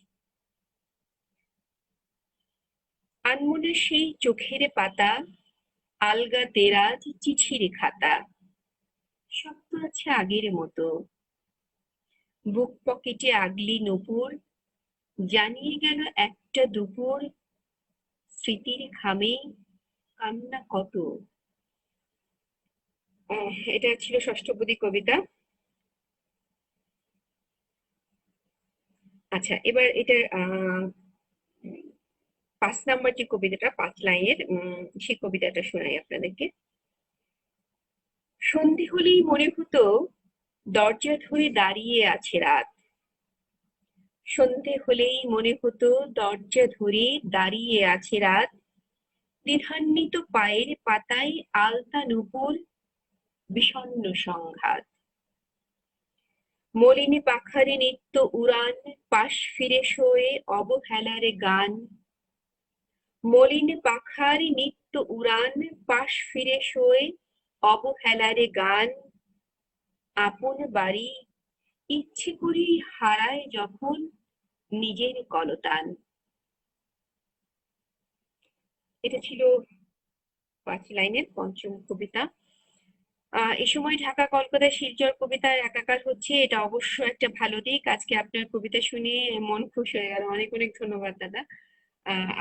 [SPEAKER 2] আনমনে সেই চোখের পাতা, আলগা তেরাজ চিঠির খাতা, সব তো আছে আগের মতো, বুক পকেটে আগলি নূপুর, জানিয়ে গেল একটা দুপুর, স্মৃতির খামে কান্না কত। এটা ছিল ষষ্ঠপদী কবিতা। আচ্ছা, এবার এটা 5 নাম্বার যে কবিতাটা, 5 লাইনের, সেই কবিতাটা শোনাই আপনাদেরকে। সন্ধে হলেই মনে হতো দরজা ধরে দাঁড়িয়ে আছে রাত, সন্ধে হলেই মনে হতো দরজা ধরে দাঁড়িয়ে আছে রাত, দ্বিধান্বিত পায়ের পাতায় আলতা নূপুর, বিষণ্ণ সংঘাত, মলিনী পাখারে নিত্য উড়ান, পাশ ফিরে শোয়ে অবহেলার গান, মলিন পাখার নিত্য উড়ান, পাশ ফিরে শোয়ে অবহেলার গান, আপন বাড়ি ইচ্ছে করি হারায় যখন নিজের কলতান। এটা ছিল 5 লাইনের পঞ্চম কবিতা। এ সময় ঢাকা কলকাতা শিলচর কবিতার একাকার হচ্ছে, এটা অবশ্য একটা ভালো দিক। আজকে আপনার কবিতা শুনে মন খুশ হয়ে গেল, অনেক অনেক ধন্যবাদ দাদা।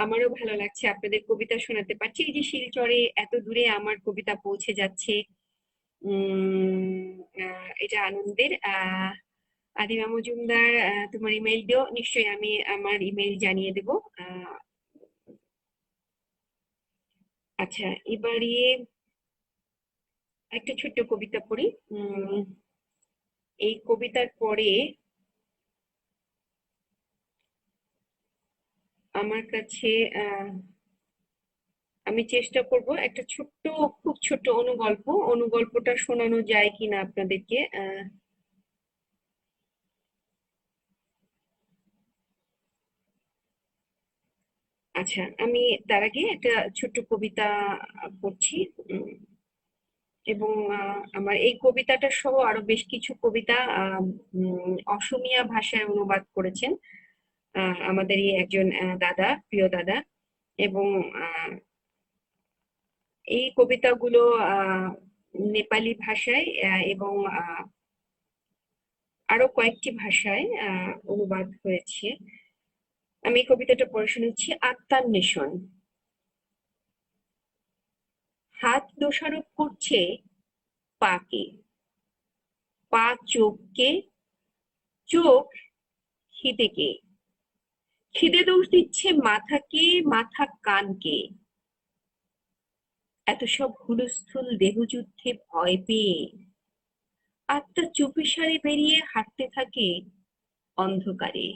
[SPEAKER 2] আমারও ভালো লাগছে আপনাদের কবিতা শোনাতে পারছি, এই যে শিলচরে এত দূরে আমার কবিতা পৌঁছে যাচ্ছে। উম এটা আনন্দের। আদিবা মজুমদার, তোমার ইমেল দিও, নিশ্চয়ই আমি আমার ইমেল জানিয়ে দেবো। আচ্ছা, এবারে একটা ছোট্ট কবিতা পড়ি। এই কবিতার পরে আমার কাছে আমি চেষ্টা করব একটা ছোট্ট, খুব ছোট্ট অনুগল্পটা শোনানো যায় কিনা আপনাদেরকে। আচ্ছা, আমি তার আগে একটা ছোট্ট কবিতা পড়ছি। উম, এবং আমার এই কবিতাটা সহ আরো বেশ কিছু কবিতা অসমীয়া ভাষায় অনুবাদ করেছেন আমাদেরই একজন দাদা, প্রিয় দাদা। এবং এই কবিতাগুলো নেপালি ভাষায় এবং আরো কয়েকটি ভাষায় অনুবাদ হয়েছে। আমি এই কবিতাটা পড়ে শোনাচ্ছি। আত্মান্বেষণ। হাত দোষারোপ করছে পাকে, পা চোখকে, চোখ খিদেকে, খিদে দোষ দিচ্ছে মাথাকে, মাথা কানকে, এত সব হুলস্থুল দেহযুদ্ধে ভয় পেয়ে আত্মা চুপিসারে বেরিয়ে হাঁটতে থাকে অন্ধকারে।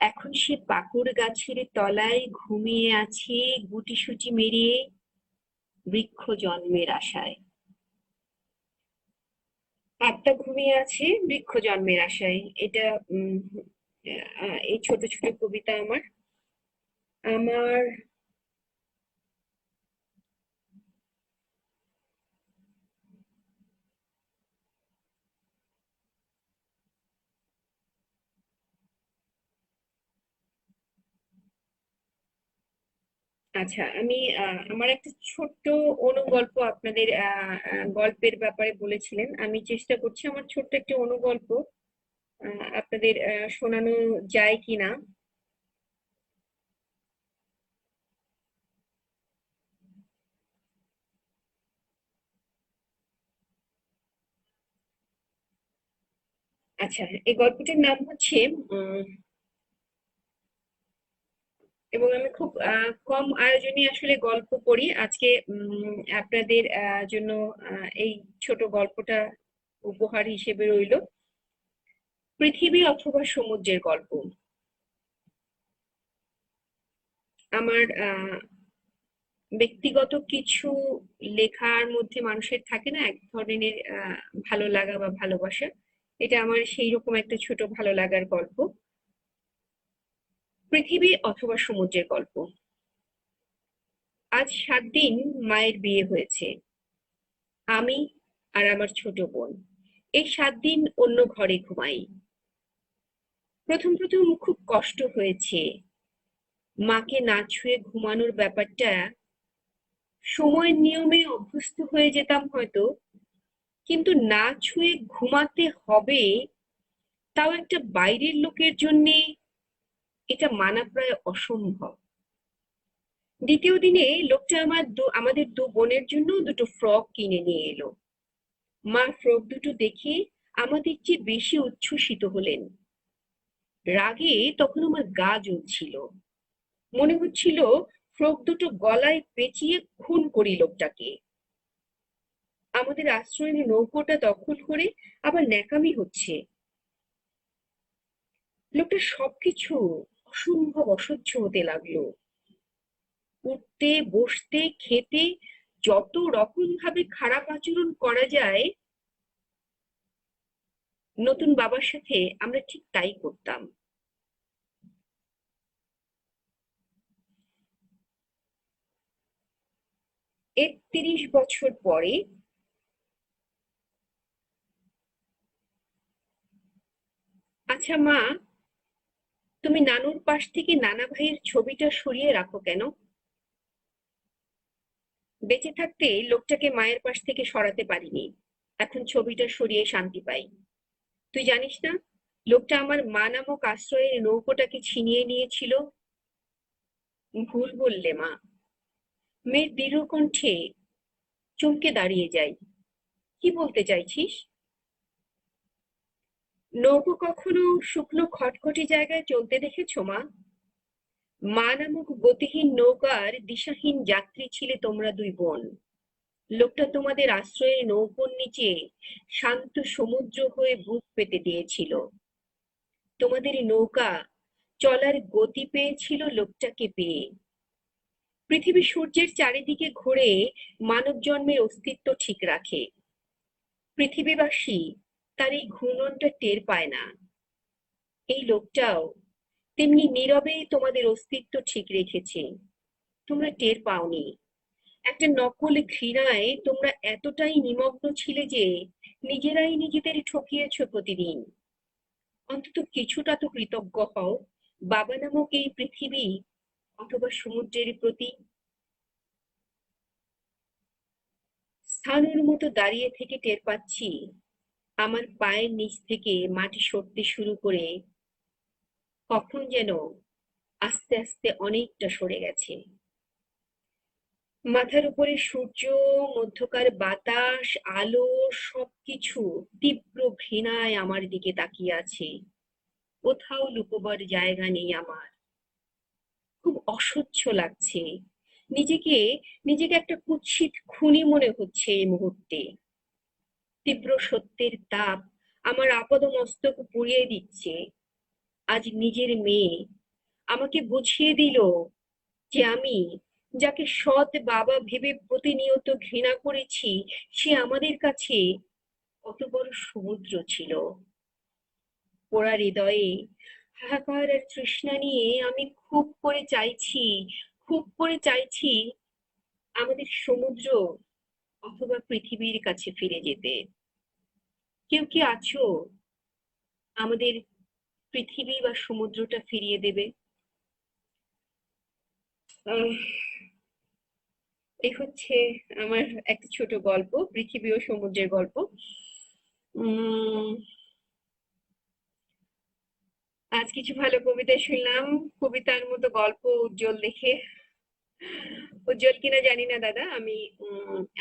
[SPEAKER 2] এখন সে পাকুড় গাছের তলায় ঘুমিয়ে আছে গুটিসুটি মেরে, বৃক্ষ জন্মের আশায়। আত্মা ঘুমিয়ে আছে বৃক্ষ জন্মের আশায়। এটা এই ছোট ছোট কবিতা আমার আমার আচ্ছা, আমি আমার একটা ছোট্ট অনুগল্প আপনাদের গল্পের ব্যাপারে বলেছিলেন, আমি চেষ্টা করছি আমার ছোট্ট একটি অনুগল্প আপনাদের শোনানো যায় কিনা। আচ্ছা, এই গল্পটির নাম হচ্ছে উম, এবং আমি খুব কম আয়োজনে আসলে গল্প করি আজকে। আপনাদের জন্য এই ছোট গল্পটা উপহার হিসেবে রইল। পৃথিবী অথবা সমুদ্রের গল্প। আমার ব্যক্তিগত কিছু লেখার মধ্যে মানুষের থাকে না এক ধরনের ভালো লাগা বা ভালোবাসা। এটা আমার সেই রকম একটা ছোট ভালো লাগার গল্প। পৃথিবী অথবা সমুদ্রের গল্প। আজ 7 দিন মায়ের বিয়ে হয়েছে। আমি আর আমার ছোট বোন এই 7 দিন অন্য ঘরে ঘুমাই। প্রথম প্রথম খুব কষ্ট হয়েছে। মাকে না ছুঁয়ে ঘুমানোর ব্যাপারটা, সময়ের নিয়মে অভ্যস্ত হয়ে যেতাম হয়তো, কিন্তু না ছুঁয়ে ঘুমাতে হবে, তাও একটা বাইরের লোকের জন্যে, এটা মানা প্রায় অসম্ভব। দ্বিতীয় দিনে লোকটা আমাদের দু বোনের জন্য দুটো ফ্রক কিনে নিয়ে এলো। মা ফ্রক দুটো দেখে আমাদের চেয়ে বেশি উচ্ছ্বসিত হলেন। রাগে তখন আমার গা জ্বলছিল। মনে হচ্ছিল ফ্রক দুটো গলায় পেঁচিয়ে খুন করি লোকটাকে। আমাদের আশ্রয়ের নৌকোটা দখল করে আবার ন্যাকামি হচ্ছে। লোকটার সবকিছু অসম্ভব অসহ্য হতে লাগলো। উঠতে বসতে খেতে যত রকম ভাবে খারাপ আচরণ করা যায়, নতুন বাবার সাথে আমরা ঠিক তাই করতাম। এর 30 বছর পরে, আচ্ছা মা, তুমি নানুর পাশ থেকে নানা ভাইয়ের ছবিটা সরিয়ে রাখো কেন? বেঁচে থাকতে লোকটাকে মায়ের পাশ থেকে সরাতে পারিনি, এখন ছবিটা সরিয়ে শান্তি পাই। তুই জানিস না, লোকটা আমার মা নামক আশ্রয়ের নৌকোটাকে ছিনিয়ে নিয়েছিল। ভুল বললে মা। মেয়ের দৃঢ় কণ্ঠে চমকে দাঁড়িয়ে যাই। কি বলতে চাইছিস? নৌকো কখনো শুকনো খটখটি জায়গায় চলতে দেখেছো মা? মা নামক গতিহীন নৌকার দিশাহীন যাত্রী ছিলে তোমরা দুই বোন। লোকটা তোমাদের আশ্রয়ের নৌকোর নিচে শান্ত সমুদ্র হয়ে বুক পেতে দিয়েছিল। তোমাদের নৌকা চলার গতি পেয়েছিল লোকটাকে পেয়ে। পৃথিবী সূর্যের চারিদিকে ঘুরে মানব জন্মের অস্তিত্ব ঠিক রাখে। পৃথিবীবাসী তার এই ঘূর্ণনটা টের পায় না। এই লোকটাও তেমনি নীরবে তোমাদের অস্তিত্ব ঠিক রেখেছে, তোমরা টের পাওনি। একটা নকল ঘৃণায় তোমরা এতটাই নিমগ্ন ছিলে যে নিজেরাই নিজেদের ঠকিয়েছো প্রতিদিন। অন্তত কিছুটা তো কৃতজ্ঞ হও বাবা নামক এই পৃথিবী অথবা সমুদ্রের প্রতি। স্থাণুর মতো দাঁড়িয়ে থেকে টের পাচ্ছি আমার পায়ের নিচ থেকে মাটি সরতে শুরু করে কখন যেন আস্তে আস্তে অনেকটা সরে গেছে। মাথার উপরে সূর্য, মধ্যকার বাতাস, আলো, সবকিছু তীব্র ঘৃণায় আমার দিকে তাকিয়ে আছে। কোথাও লুকোবার জায়গা নেই আমার। খুব অসহ্য লাগছে। নিজেকে নিজেকে একটা কুৎসিত খুনি মনে হচ্ছে এই মুহূর্তে। তীব্র সত্যের তাপ আমার আপাদমস্তক পুড়িয়ে দিচ্ছে। আজ নিজের মেয়ে আমাকে বুঝিয়ে দিল যে আমি যাকে সৎ বাবা ভেবে প্রতিনিয়ত ঘৃণা করেছি, সে আমাদের কাছে কত বড় সমুদ্র ছিল। পোড়া হৃদয়ে হাহাকার আর তৃষ্ণা নিয়ে আমি খুব করে চাইছি আমাদের সমুদ্র অথবা পৃথিবীর কাছে ফিরে যেতে। কেউ কি আছো আমাদের পৃথিবী বা সমুদ্রটা ফিরিয়ে দেবে? আহ এই হচ্ছে আমার একটা ছোট গল্প, পৃথিবী ও সমুদ্রের গল্প। উম আজ কিছু ভালো কবিতা শুনলাম, কবিতার মতো গল্প উজ্জ্বল দেখে। উজ্জ্বল কিনা জানি না দাদা, আমি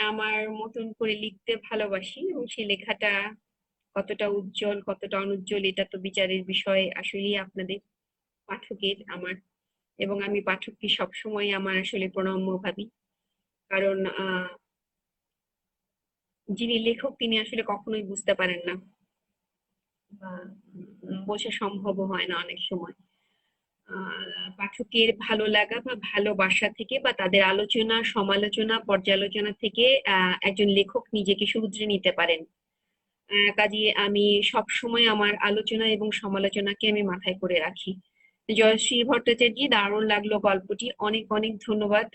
[SPEAKER 2] আমার মতন করে লিখতে ভালোবাসি, এবং সেই লেখাটা কতটা উজ্জ্বল কতটা অনুজ্জ্বল এটা তো বিচারের বিষয় আসলেই আপনাদের, পাঠকের, আমার। এবং আমি পাঠককে সবসময় আমার আসলে প্রণম্য ভাবি, কারণ যিনি লেখক তিনি আসলে কখনোই বুঝতে পারেন না, বা বোঝা সম্ভবও হয় না অনেক সময়। পাঠকের ভালো লাগা বা ভালোবাসা থেকে, বা তাদের আলোচনা সমালোচনা পর্যালোচনা থেকে একজন লেখক নিজেকে শুধরে নিতে পারেন। কাজে আমি সব সময় আমার আলোচনা এবং সমালোচনাকে আমি মাথায় করে রাখি। জয়শ্রী ভট্টাচার্য, দারুণ লাগলো গল্পটি, অনেক অনেক ধন্যবাদ।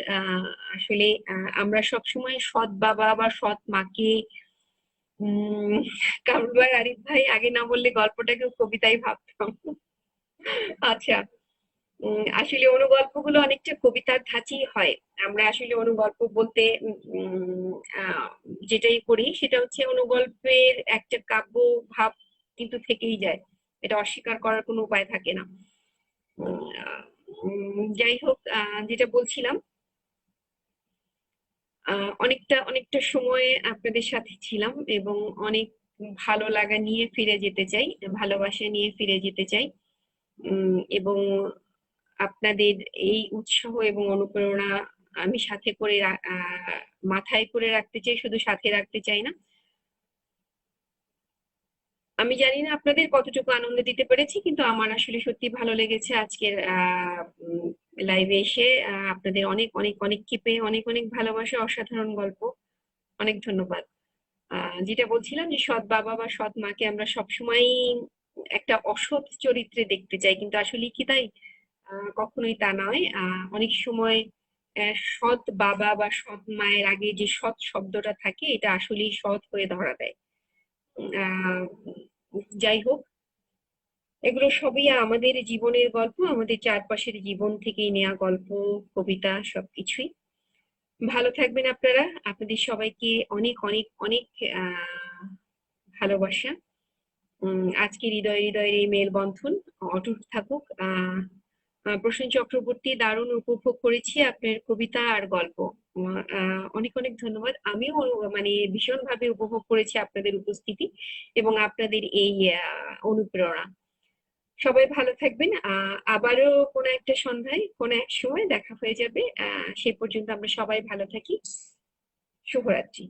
[SPEAKER 2] আসলে আমরা সবসময় সৎ বাবা বা সৎ মাকে, উম কামরুল আরিফ ভাই আগে না বললে গল্পটাকেও কবিতাই ভাবতাম। আচ্ছা, আসলে অনুগল্পগুলো অনেকটা কবিতার ধাঁচই হয়। আমরা আসলে অনুগল্প বলতে উম, আহ, যেটাই করি সেটা হচ্ছে অনুগল্পের একটা কাব্য ভাব কিন্তু থেকেই যায়, এটা অস্বীকার করার কোনো উপায় থাকে না। যাই হোক, যেটা বলছিলাম, অনেকটা অনেকটা সময় আপনাদের সাথে ছিলাম, এবং অনেক ভালো লাগা নিয়ে ফিরে যেতে চাই, ভালোবাসা নিয়ে ফিরে যেতে চাই। এবং আপনাদের এই উৎসাহ এবং অনুপ্রেরণা আমি সাথে করে মাথায় করে রাখতে চাই, শুধু সাথে রাখতে চাই না। আমি জানি না আপনাদের কতটুকু আনন্দ দিতে পেরেছি, কিন্তু আমার আসলে সত্যি ভালো লেগেছে আজকের লাইভে এসে। আপনাদের অনেক অনেক অনেক কিপে অনেক অনেক ভালোবাসা, অসাধারণ গল্প, অনেক ধন্যবাদ। যেটা বলছিলাম যে সৎ বাবা বা সৎ মাকে আমরা সবসময় একটা অসৎ চরিত্রে দেখতে চাই, কিন্তু আসলে কি তাই? কখনোই তা নয়। অনেক সময় সৎ বাবা বা সৎ মায়ের আগে যে সৎ শব্দটা থাকে এটা আসলেই সৎ হয়ে ধরা দেয়। আহ যাই হোক, এগুলো সবই আমাদের জীবনের গল্প, আমাদের চারপাশের জীবন থেকেই নেওয়া গল্প, কবিতা, সবকিছুই। ভালো থাকবেন আপনারা, আপনাদের সবাইকে অনেক অনেক অনেক আহ ভালোবাসা। আজকে হৃদয় হৃদয়ের এই মেলবন্ধন অটুট থাকুক। প্রসেন চক্রবর্তী, দারুণ উপভোগ করেছি আপনার কবিতা আর গল্প। অনেক অনেক ধন্যবাদ। আমিও মানে ভীষণভাবে উপভোগ করেছি আপনাদের উপস্থিতি এবং আপনাদের এই অনুপ্রেরণা। সবাই ভালো থাকবেন। আবারও কোনো একটা সন্ধ্যায় কোনো এক সময় দেখা হয়ে যাবে। সে পর্যন্ত আমরা সবাই ভালো থাকি। শুভরাত্রি।